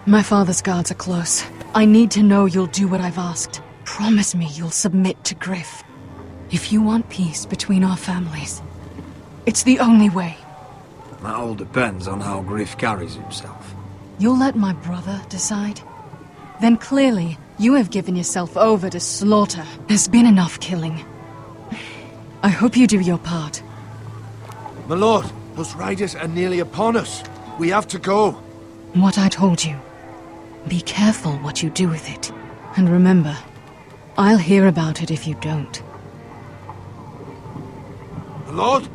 My father's guards are close. I need to know you'll do what I've asked. Promise me you'll submit to Gryff. If you want peace between our families, it's the only way. That all depends on how Gryff carries himself. You'll let my brother decide? Then clearly, you have given yourself over to slaughter. There's been enough killing. I hope you do your part. My lord, those riders are nearly upon us. We have to go. What I told you. Be careful what you do with it. And remember, I'll hear about it if you don't. My lord?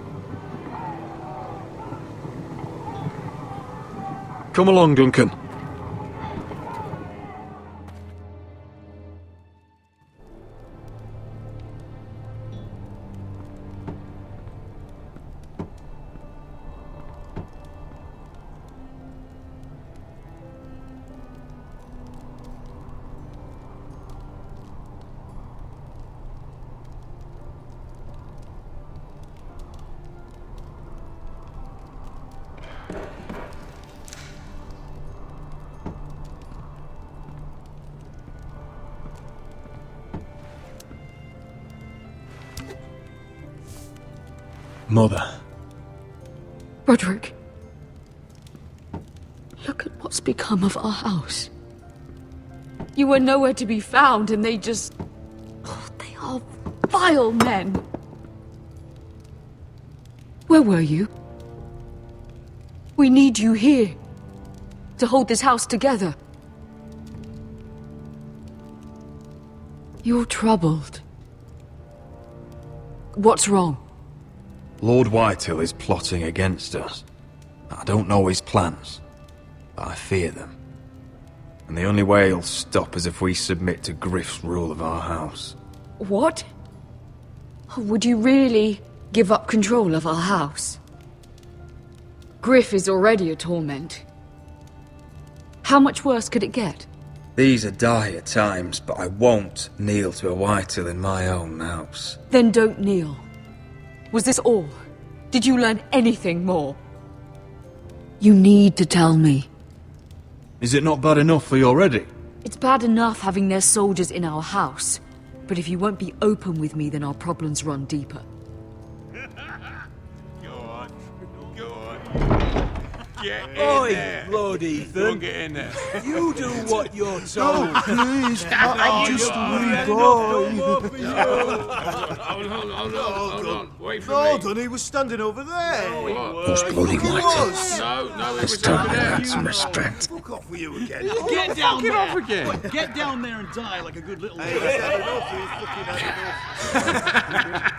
Come along, Duncan. Mother. Roderick. Look at what's become of our house. You were nowhere to be found, and they just... Oh, they are vile men. Where were you? We need you here. To hold this house together. You're troubled. What's wrong? Lord Whitehill is plotting against us. I don't know his plans. but I fear them. And the only way it'll stop is if we submit to Gryff's rule of our house. What? Would you really give up control of our house? Gryff is already a torment. How much worse could it get? These are dire times, but I won't kneel to a Whitehill in my own house. Then don't kneel. Was this all? Did you learn anything more? You need to tell me. Is it not bad enough for you already? It's bad enough having their soldiers in our house, but if you won't be open with me, then our problems run deeper. Get in Oi, there. Lord Ethan. Don't get in there. You do what you're told. No, please. I'm just a wee boy. Hold on. Wait for No, me. Dunny was standing over there. Those bloody Whitehill. No, it It's was time over to there. learn some respect. Fuck off with you again. Get down Fuck it there. off again. What, get down there and die like a good little Hey, he's had enough. He's fucking had enough.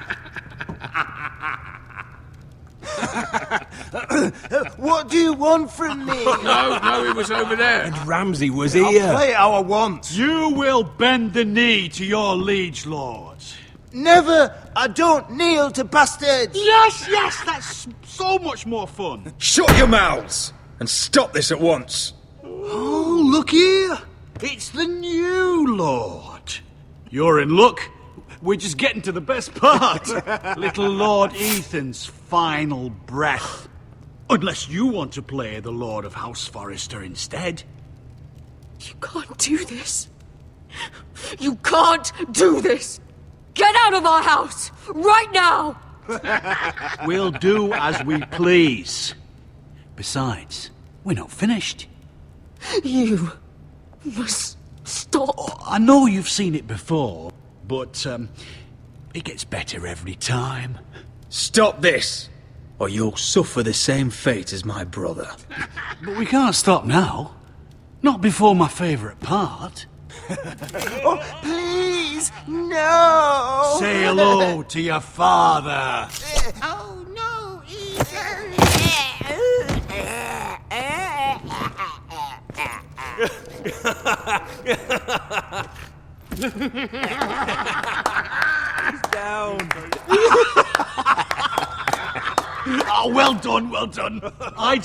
What do you want from me? No, it was over there. And Ramsay was I'll here. play it how I want. You will bend the knee to your liege lords. Never! I don't kneel to bastards! Yes, that's so much more fun. Shut your mouths! And stop this at once! Oh, look here! It's the new lord. You're in luck. We're just getting to the best part. Little Lord Ethan's final breath. Unless you want to play the Lord of House Forrester instead. You can't do this. You can't do this. Get out of our house, right now! We'll do as we please. Besides, we're not finished. You must stop. Oh, I know you've seen it before, but it gets better every time. Stop this, or you'll suffer the same fate as my brother. But we can't stop now. Not before my favourite part. Oh, please, no! Say hello to your father. Oh no, Ethan! Down. Oh, well done. I'd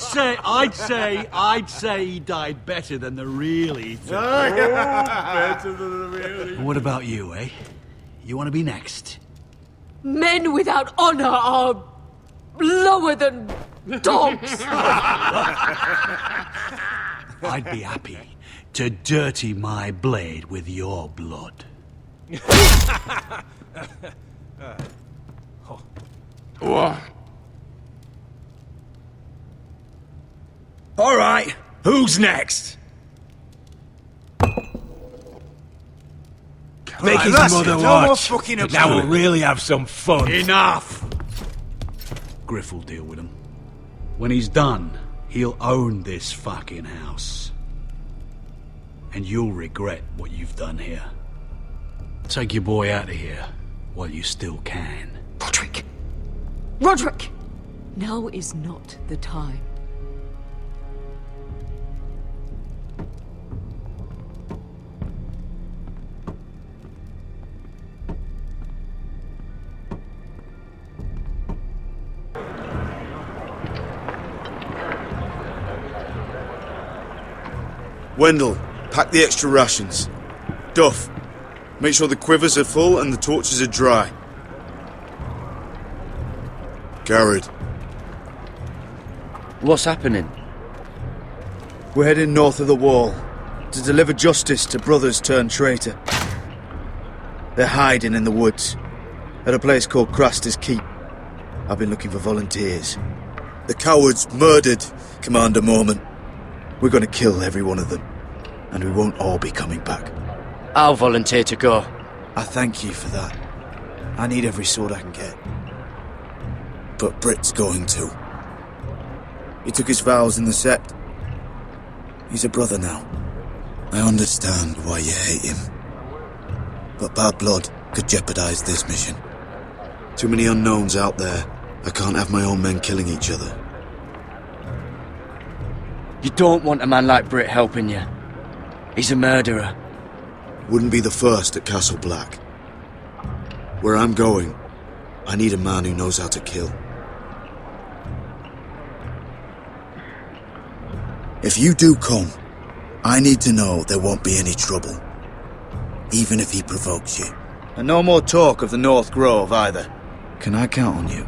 say he died better than the real Ethan. Better than the real. What about you, eh? You want to be next? Men without honor are lower than dogs. I'd be happy to dirty my blade with your blood. What? All right, who's next? Make his that's mother it. No more watch. fucking Now about we'll it. really have some fun. Enough! Gryff will deal with him. When he's done, he'll own this fucking house. And you'll regret what you've done here. Take your boy out of here while you still can. Roderick! Roderick! Now is not the time. Wendell, pack the extra rations. Duff, make sure the quivers are full and the torches are dry. Garrett. What's happening? We're heading north of the wall to deliver justice to brothers turned traitor. They're hiding in the woods at a place called Craster's Keep. I've been looking for volunteers. The cowards murdered Commander Mormon. We're going to kill every one of them, and we won't all be coming back. I'll volunteer to go. I thank you for that. I need every sword I can get. But Britt's going too. He took his vows in the Sept. He's a brother now. I understand why you hate him. But bad blood could jeopardize this mission. Too many unknowns out there. I can't have my own men killing each other. You don't want a man like Britt helping you. He's a murderer. Wouldn't be the first at Castle Black. Where I'm going, I need a man who knows how to kill. If you do come, I need to know there won't be any trouble. Even if he provokes you. And no more talk of the North Grove either. Can I count on you?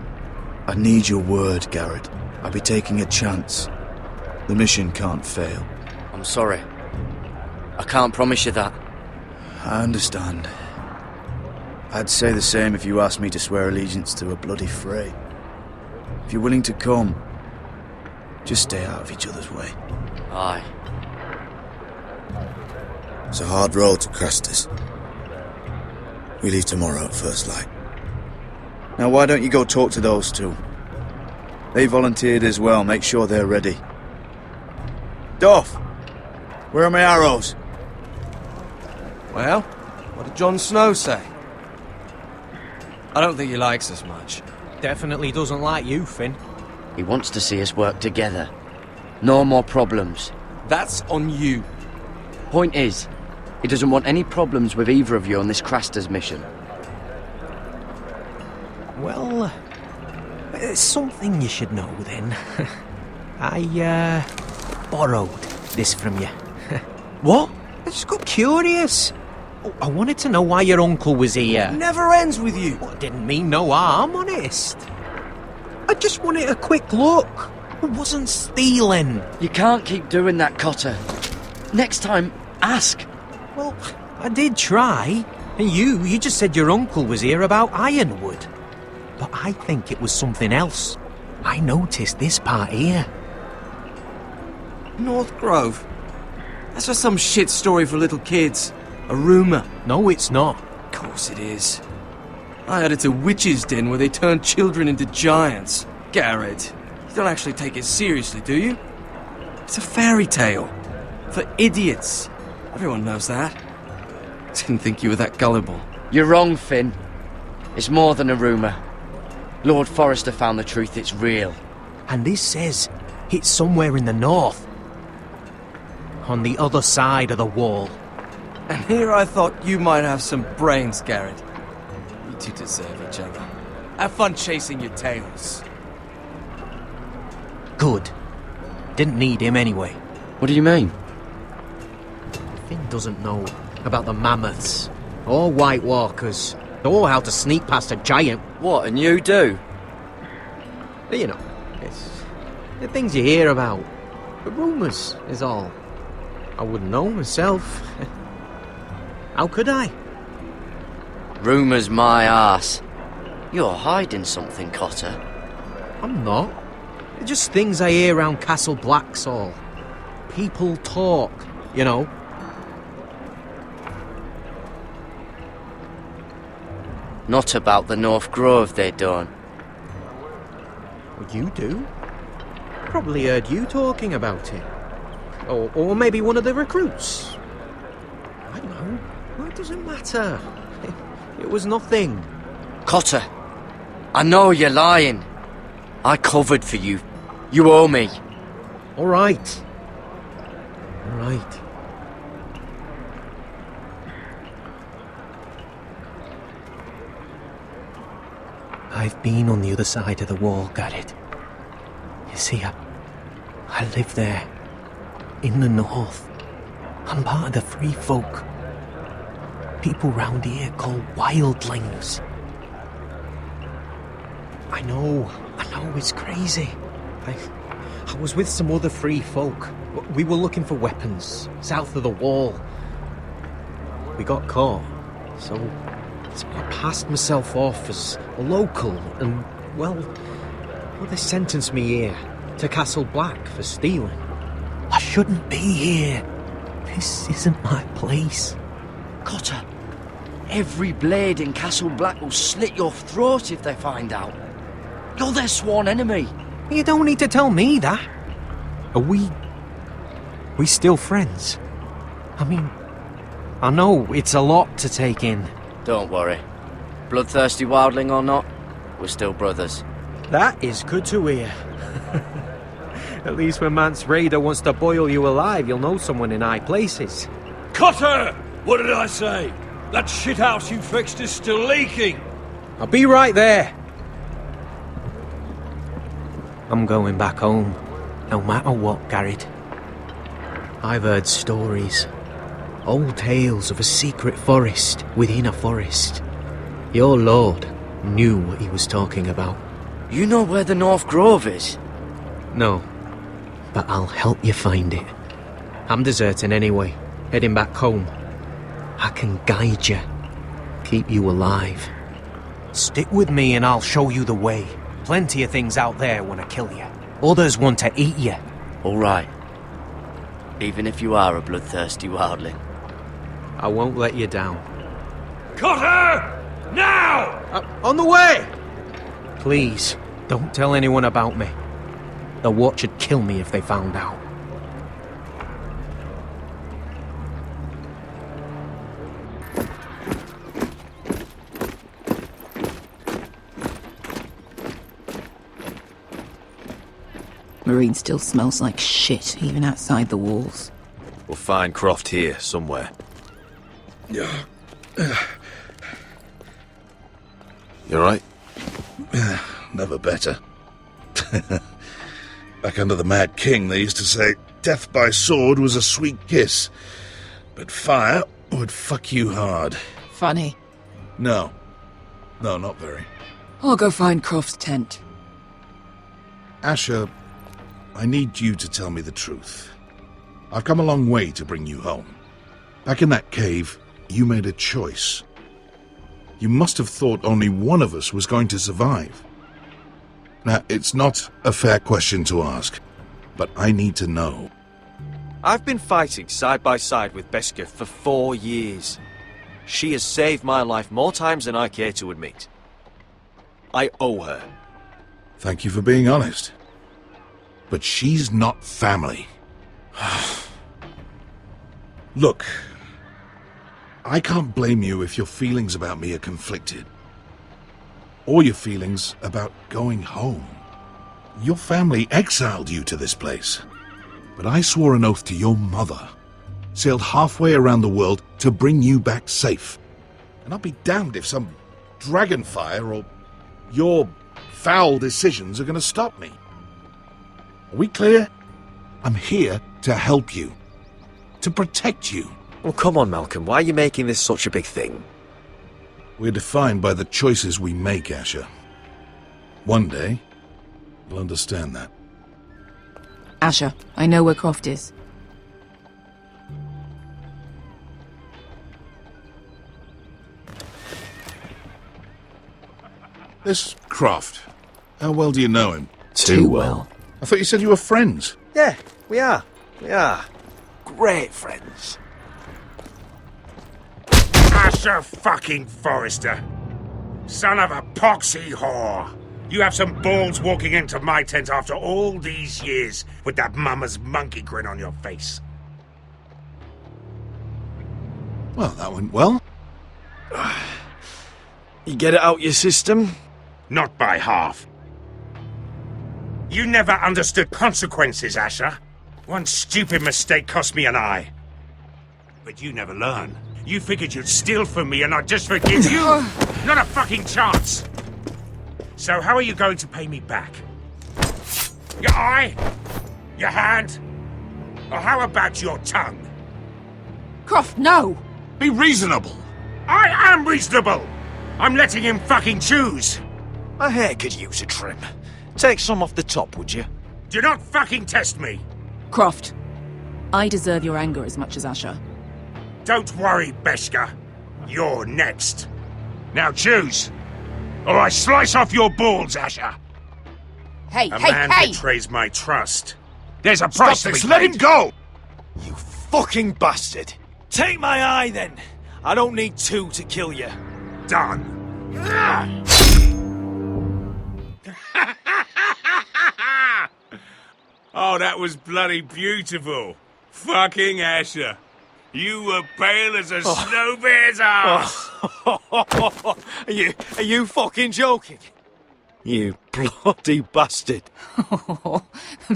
I need your word, Garrett. I'll be taking a chance. The mission can't fail. I'm sorry. I can't promise you that. I understand. I'd say the same if you asked me to swear allegiance to a bloody fray. If you're willing to come, just stay out of each other's way. Aye. It's a hard road to Crestus. We leave tomorrow at first light. Now why don't you go talk to those two? They volunteered as well, make sure they're ready. Doff! Where are my arrows? Well, what did Jon Snow say? I don't think he likes us much. Definitely doesn't like you, Finn. He wants to see us work together. No more problems. That's on you. Point is, he doesn't want any problems with either of you on this Craster's mission. Well, there's something you should know then. I, borrowed this from you. What? I just got curious. I wanted to know why your uncle was here. Never ends with you. Well, I didn't mean no harm, honest. I just wanted a quick look. I wasn't stealing. You can't keep doing that, Cotter. Next time, ask. Well, I did try. And you just said your uncle was here about Ironwood. But I think it was something else. I noticed this part here. North Grove? That's just some shit story for little kids. A rumour. No, it's not. Of course it is. I heard it's a witch's den where they turn children into giants. Garrett, you don't actually take it seriously, do you? It's a fairy tale. For idiots. Everyone knows that. I didn't think you were that gullible. You're wrong, Finn. It's more than a rumour. Lord Forrester found the truth, it's real. And this says it's somewhere in the north. On the other side of the wall. And here I thought you might have some brains, Garrett. You two deserve each other. Have fun chasing your tails. Good. Didn't need him anyway. What do you mean? Finn doesn't know about the mammoths, or White Walkers, or how to sneak past a giant. What, and you do? You know, it's the things you hear about. The rumours is all. I wouldn't know myself. How could I? Rumours my arse. You're hiding something, Cotter. I'm not. They're just things I hear around Castle Black's all. People talk, you know. Not about the North Grove, they don't. Well, you do. Probably heard you talking about it. Or maybe one of the recruits. I don't know. Well, it doesn't matter. It was nothing. Cotter, I know you're lying. I covered for you. You owe me. All right. All right. I've been on the other side of the wall, Garrett. You see, I live there. In the north. I'm part of the free folk. People round here call wildlings. I know it's crazy. I was with some other free folk. We were looking for weapons, south of the wall. We got caught, so I passed myself off as a local, and, well, they sentenced me here, to Castle Black, for stealing. I shouldn't be here. This isn't my place. Cotter, every blade in Castle Black will slit your throat if they find out. You're their sworn enemy. You don't need to tell me that. Are we still friends? I mean, I know it's a lot to take in. Don't worry. Bloodthirsty wildling or not, we're still brothers. That is good to hear. At least when Mance Raider wants to boil you alive, you'll know someone in high places. Cutter! What did I say? That shithouse you fixed is still leaking! I'll be right there. I'm going back home, no matter what, Garrett. I've heard stories. Old tales of a secret forest within a forest. Your lord knew what he was talking about. You know where the North Grove is? No, but I'll help you find it. I'm deserting anyway, heading back home. I can guide you, keep you alive. Stick with me and I'll show you the way. Plenty of things out there want to kill you. Others want to eat you. All right. Even if you are a bloodthirsty wildling. I won't let you down. Cutter! Now! On the way! Please, don't tell anyone about me. The Watch would kill me if they found out. Marine still smells like shit, even outside the walls. We'll find Croft here, somewhere. Yeah. You alright? Never better. Back under the Mad King, they used to say death by sword was a sweet kiss, but fire would fuck you hard. Funny. No. No, not very. I'll go find Croft's tent. Asher, I need you to tell me the truth. I've come a long way to bring you home. Back in that cave, you made a choice. You must have thought only one of us was going to survive. Now, it's not a fair question to ask, but I need to know. I've been fighting side by side with Beskha for 4 years. She has saved my life more times than I care to admit. I owe her. Thank you for being honest. But she's not family. Look, I can't blame you if your feelings about me are conflicted. Or your feelings about going home. Your family exiled you to this place. But I swore an oath to your mother. Sailed halfway around the world to bring you back safe. And I'll be damned if some dragonfire or your foul decisions are going to stop me. Are we clear? I'm here to help you. To protect you. Well, come on, Malcolm. Why are you making this such a big thing? We're defined by the choices we make, Asher. One day, you'll understand that. Asher, I know where Croft is. This Croft, how well do you know him? Too well. I thought you said you were friends. Yeah, we are. We are. Great friends. Asher fucking Forrester. Son of a poxy whore. You have some balls walking into my tent after all these years with that mama's monkey grin on your face. Well, that went well. You get it out your system? Not by half. You never understood consequences, Asher. One stupid mistake cost me an eye. But you never learn. You figured you'd steal from me and I'd just forgive you? Not a fucking chance! So how are you going to pay me back? Your eye? Your hand? Or how about your tongue? Croft, no! Be reasonable! I am reasonable! I'm letting him fucking choose! My hair could use a trim. Take some off the top, would you? Do not fucking test me! Croft, I deserve your anger as much as Asher. Don't worry, Beskha. You're next. Now choose, or I slice off your balls, Asher. Hey, A man betrays my trust. There's a price to be paid. Let him go! You fucking bastard! Take my eye, then! I don't need two to kill you. Done. Oh, that was bloody beautiful. Fucking Asher. You were pale as a snow bear's ass. Are you fucking joking? You bloody bastard.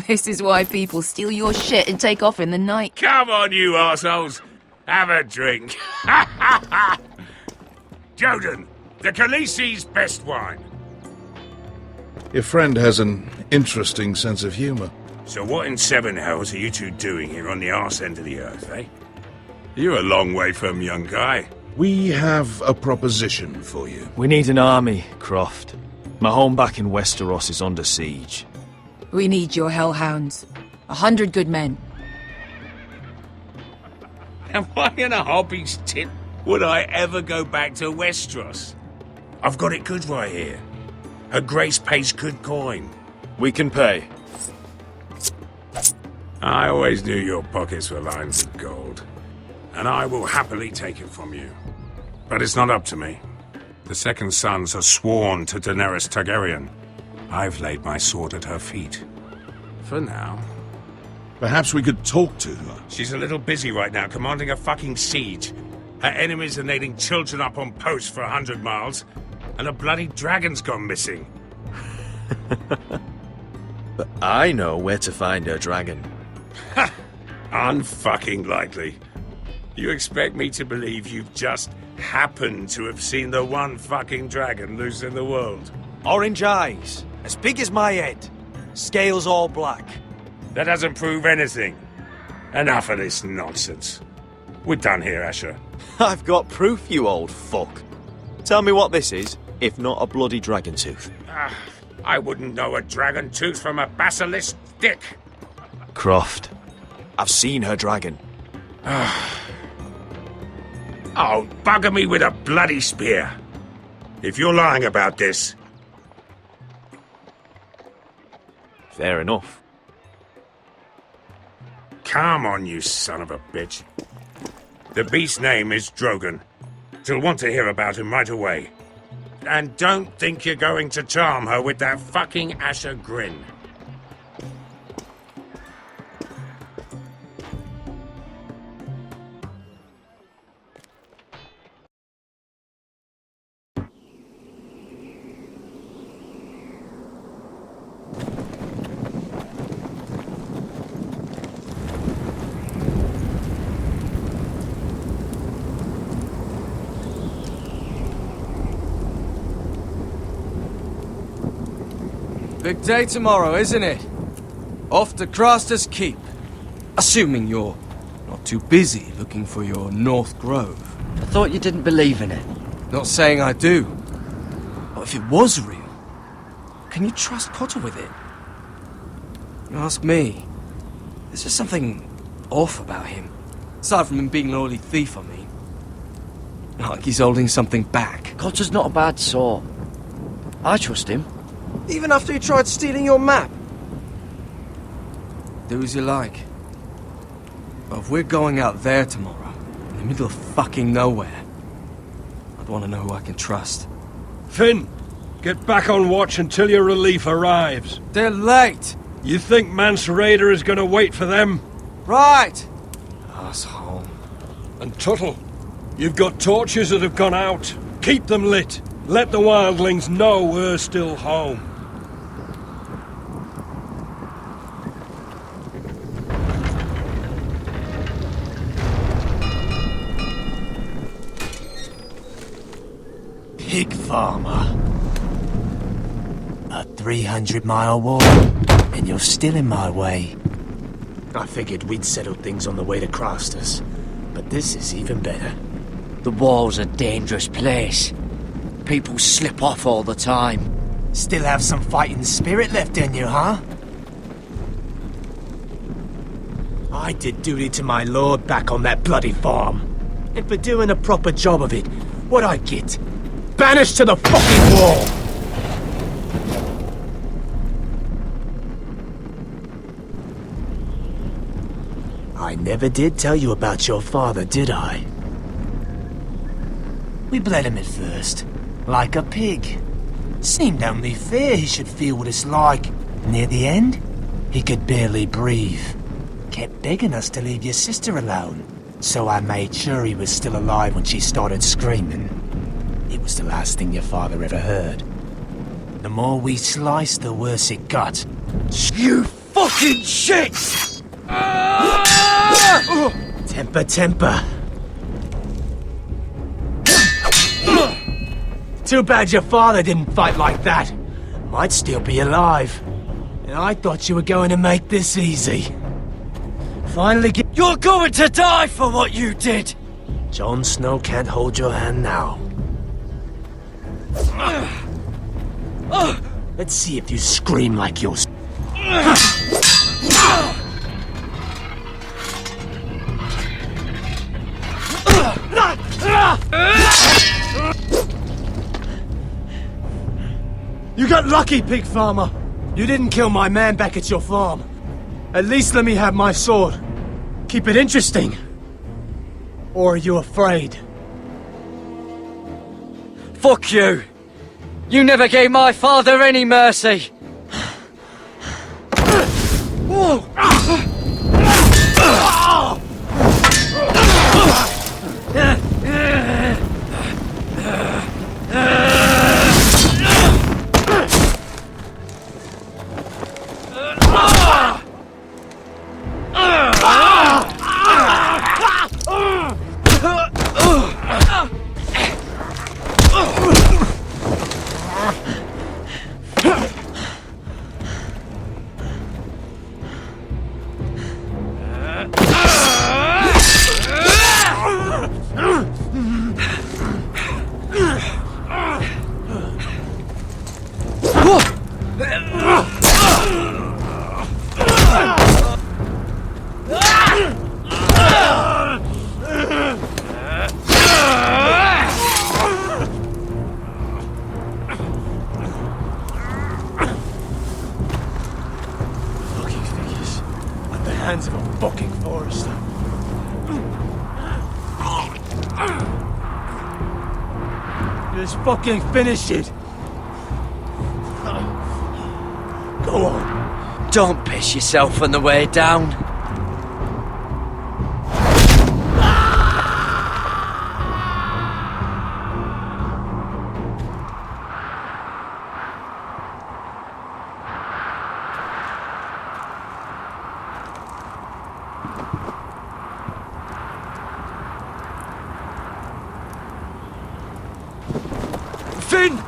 This is why people steal your shit and take off in the night. Come on, you arseholes. Have a drink. Joden, the Khaleesi's best wine. Your friend has an interesting sense of humour. So what in seven hells are you two doing here on the arse end of the earth, eh? You're a long way from, young guy. We have a proposition for you. We need an army, Croft. My home back in Westeros is under siege. We need your hellhounds. 100 good men. Am I in a hobby's tit? Would I ever go back to Westeros? I've got it good right here. Her Grace pays good coin. We can pay. I always knew your pockets were lined with gold, and I will happily take it from you. But it's not up to me. The second sons are sworn to Daenerys Targaryen. I've laid my sword at her feet. For now. Perhaps we could talk to her. She's a little busy right now, commanding a fucking siege. Her enemies are nailing children up on posts for 100 miles, and a bloody dragon's gone missing. But I know where to find her dragon. Ha! Unfucking likely. You expect me to believe you've just happened to have seen the one fucking dragon loose in the world? Orange eyes, as big as my head. Scales all black. That doesn't prove anything. Enough of this nonsense. We're done here, Asher. I've got proof, you old fuck. Tell me what this is, if not a bloody dragon tooth. I wouldn't know a dragon tooth from a basilisk dick. Croft, I've seen her dragon. Oh, bugger me with a bloody spear. If you're lying about this... Fair enough. Come on, you son of a bitch. The beast's name is Drogon. She'll want to hear about him right away. And don't think you're going to charm her with that fucking Asher grin. Big day tomorrow, isn't it? Off to Craster's Keep. Assuming you're not too busy looking for your North Grove. I thought you didn't believe in it. Not saying I do. But if it was real, can you trust Potter with it? You ask me. There's just something off about him. Aside from him being an oily thief, I mean. Like he's holding something back. Cotter's not a bad sort. I trust him. Even after he tried stealing your map? Do as you like. But if we're going out there tomorrow, in the middle of fucking nowhere, I'd want to know who I can trust. Finn, get back on watch until your relief arrives. They're late! You think Mance Rayder is going to wait for them? Right! Asshole. And Tuttle, you've got torches that have gone out. Keep them lit. Let the wildlings know we're still home. Pig farmer. A 300-mile walk, and you're still in my way. I figured we'd settled things on the way to Crosters, but this is even better. The wall's a dangerous place. People slip off all the time. Still have some fighting spirit left in you, huh? I did duty to my lord back on that bloody farm. And for doing a proper job of it, what'd I get? Banished to the fucking wall! I never did tell you about your father, did I? We bled him at first, like a pig. Seemed only fair he should feel what it's like. Near the end, he could barely breathe. Kept begging us to leave your sister alone, so I made sure he was still alive when she started screaming. It was the last thing your father ever heard. The more we sliced, the worse it got. You fucking shit! Temper, temper. Too bad your father didn't fight like that. Might still be alive. And I thought you were going to make this easy. Finally get... You're going to die for what you did! Jon Snow can't hold your hand now. Let's see if you scream like you're... You got lucky, pig farmer. You didn't kill my man back at your farm. At least let me have my sword. Keep it interesting. Or are you afraid? Fuck you! You never gave my father any mercy! Hands of a fucking forester. Just fucking finish it. Go on. Don't piss yourself on the way down. Finn!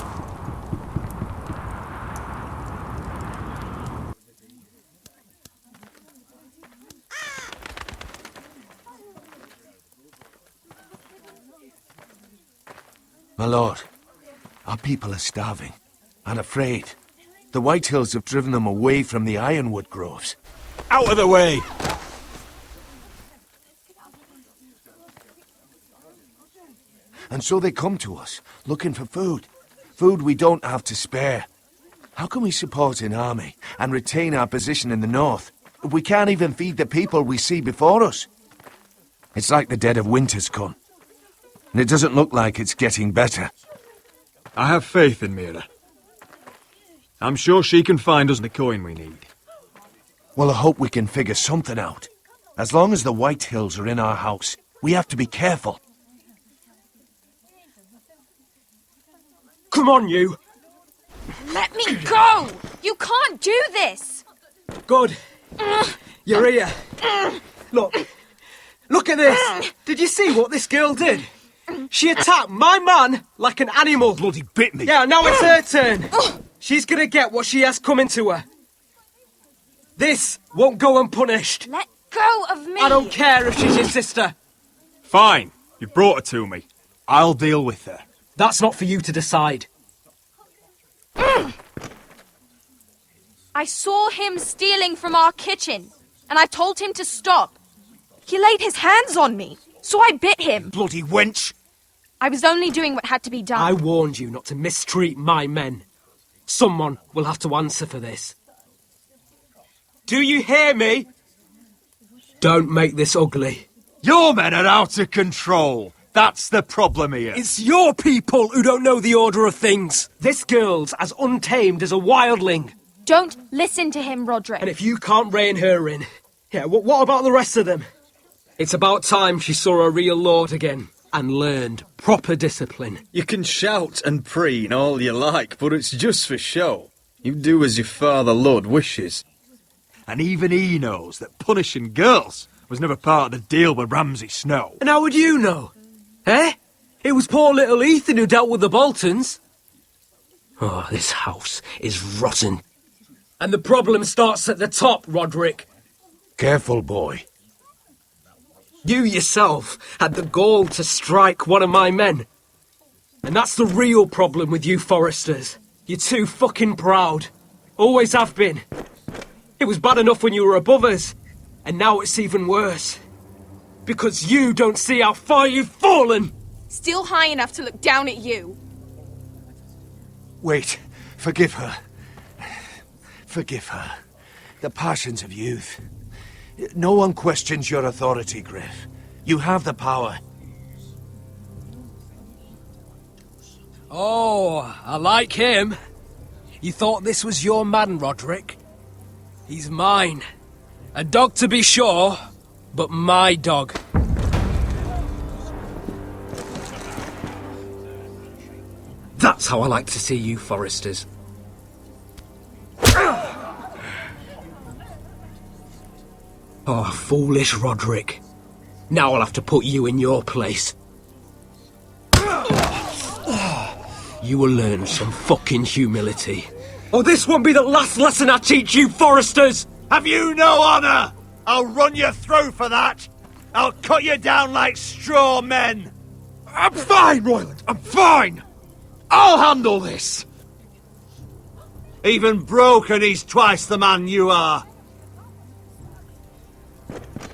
My lord, our people are starving and afraid. The Whitehills have driven them away from the Ironwood groves. Out of the way! And so they come to us, looking for food. Food we don't have to spare. How can we support an army and retain our position in the north if we can't even feed the people we see before us? It's like the dead of winter's come. And it doesn't look like it's getting better. I have faith in Mira. I'm sure she can find us the coin we need. Well, I hope we can figure something out. As long as the Whitehills are in our house, we have to be careful. Come on, you! Let me go! You can't do this! Good. You're here. Look at this! Did you see what this girl did? She attacked my man like an animal. Bloody bit me. Yeah, now it's her turn. She's gonna get what she has coming to her. This won't go unpunished. Let go of me! I don't care if she's your sister. Fine. You brought her to me. I'll deal with her. That's not for you to decide. I saw him stealing from our kitchen, and I told him to stop. He laid his hands on me, so I bit him. Bloody wench! I was only doing what had to be done. I warned you not to mistreat my men. Someone will have to answer for this. Do you hear me? Don't make this ugly. Your men are out of control. That's the problem here. It's your people who don't know the order of things. This girl's as untamed as a wildling. Don't listen to him, Roderick. And if you can't rein her in, yeah, what about the rest of them? It's about time she saw a real lord again. and learned proper discipline. You can shout and preen all you like, but it's just for show. You do as your father Lord wishes. And even he knows that punishing girls was never part of the deal with Ramsay Snow. And how would you know? Eh? It was poor little Ethan who dealt with the Boltons. Oh, this house is rotten. And the problem starts at the top, Roderick. Careful, boy. You yourself had the gall to strike one of my men. And that's the real problem with you Forresters. You're too fucking proud. Always have been. It was bad enough when you were above us, and now it's even worse. Because you don't see how far you've fallen! Still high enough to look down at you. Wait, forgive her. Forgive her. The passions of youth. No one questions your authority, Gryff. You have the power. Oh, I like him. You thought this was your man, Roderick? He's mine. A dog to be sure, but my dog. That's how I like to see you, Forresters. Oh, foolish Roderick. Now I'll have to put you in your place. You will learn some fucking humility. Or this won't be the last lesson I teach you, Forresters! Have you no honor? I'll run you through for that. I'll cut you down like straw men. I'm fine, Royland. I'm fine. I'll handle this. Even broken, he's twice the man you are.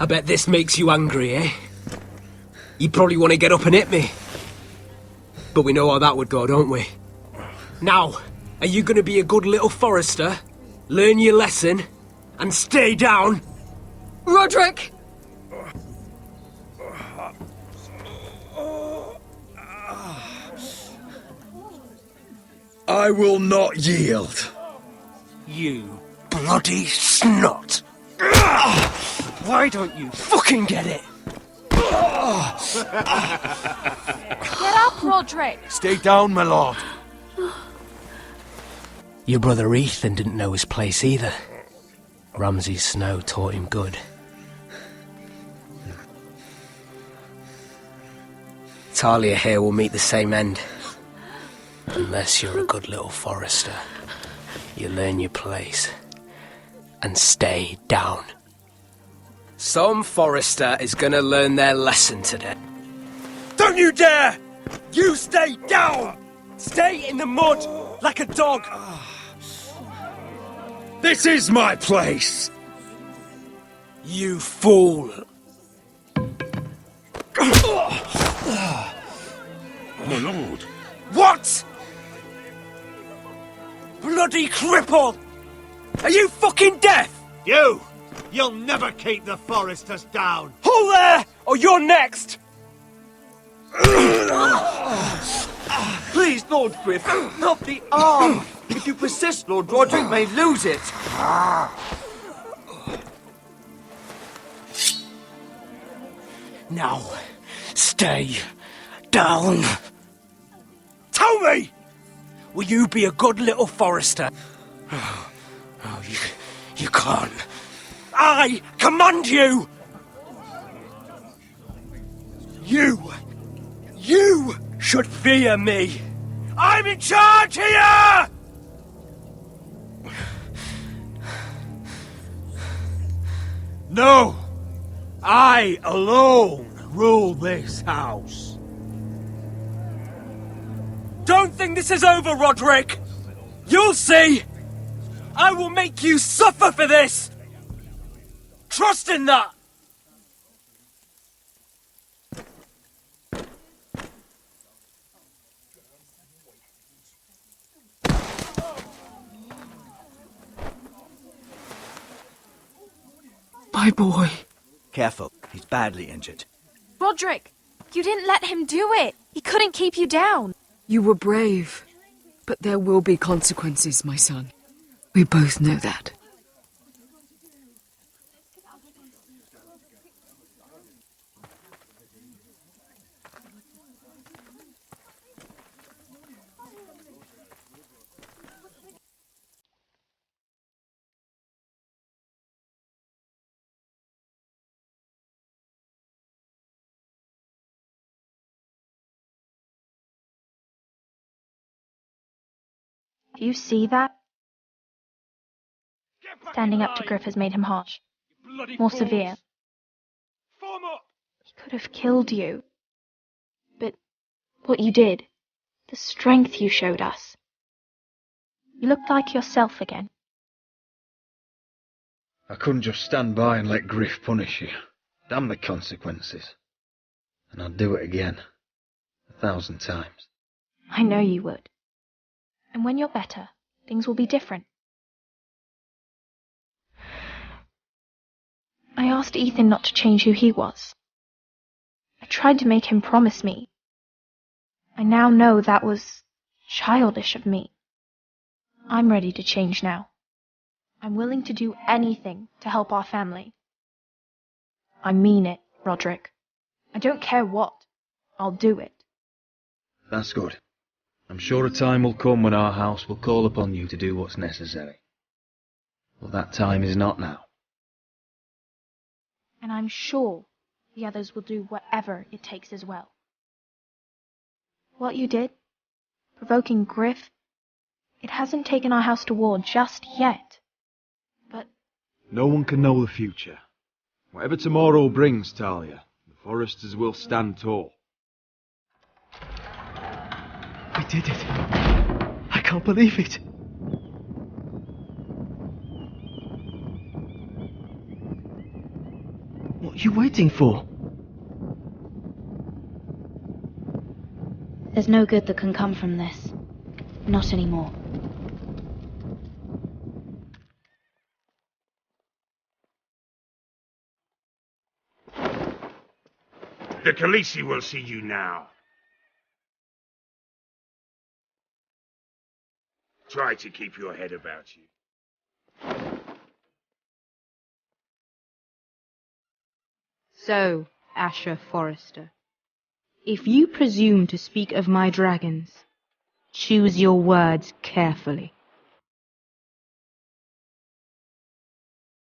I bet this makes you angry, eh? You probably want to get up and hit me. But we know how that would go, don't we? Now, are you going to be a good little Forrester, learn your lesson, and stay down? Roderick! I will not yield. You bloody snot! Why don't you fucking get it? Get up, Roderick! Stay down, my lord. Your brother Ethan didn't know his place either. Ramsay Snow taught him good. Talia here will meet the same end. Unless you're a good little Forrester. You learn your place. And stay down. Some Forrester is gonna learn their lesson today. Don't you dare! You stay down! Stay in the mud like a dog! This is my place! You fool! My lord. What?! Bloody cripple! Are you fucking deaf?! You'll never keep the Forresters down! Hold there! Or you're next! Please, Lord Gryff, not the arm! If you persist, Lord Roderick may lose it! Now, stay down. Tell me! Will you be a good little Forrester? Oh, you can't. I command you! You should fear me! I'm in charge here! No! I alone rule this house. Don't think this is over, Roderick! You'll see! I will make you suffer for this! Trust in that! My boy. Careful, he's badly injured. Roderick, you didn't let him do it. He couldn't keep you down. You were brave. But there will be consequences, my son. We both know that. Do you see that? Standing up to Gryff has made him harsh. More severe. He could have killed you. But what you did, the strength you showed us. You looked like yourself again. I couldn't just stand by and let Gryff punish you. Damn the consequences. And I'd do it again. 1,000 times. I know you would. And when you're better, things will be different. I asked Ethan not to change who he was. I tried to make him promise me. I now know that was childish of me. I'm ready to change now. I'm willing to do anything to help our family. I mean it, Roderick. I don't care what. I'll do it. That's good. I'm sure a time will come when our house will call upon you to do what's necessary. But that time is not now. And I'm sure the others will do whatever it takes as well. What you did, provoking Gryff, it hasn't taken our house to war just yet. But no one can know the future. Whatever tomorrow brings, Talia, the Foresters will stand tall. I did it. I can't believe it. What are you waiting for? There's no good that can come from this. Not anymore. The Khaleesi will see you now. Try to keep your head about you. So, Asher Forrester, if you presume to speak of my dragons, choose your words carefully.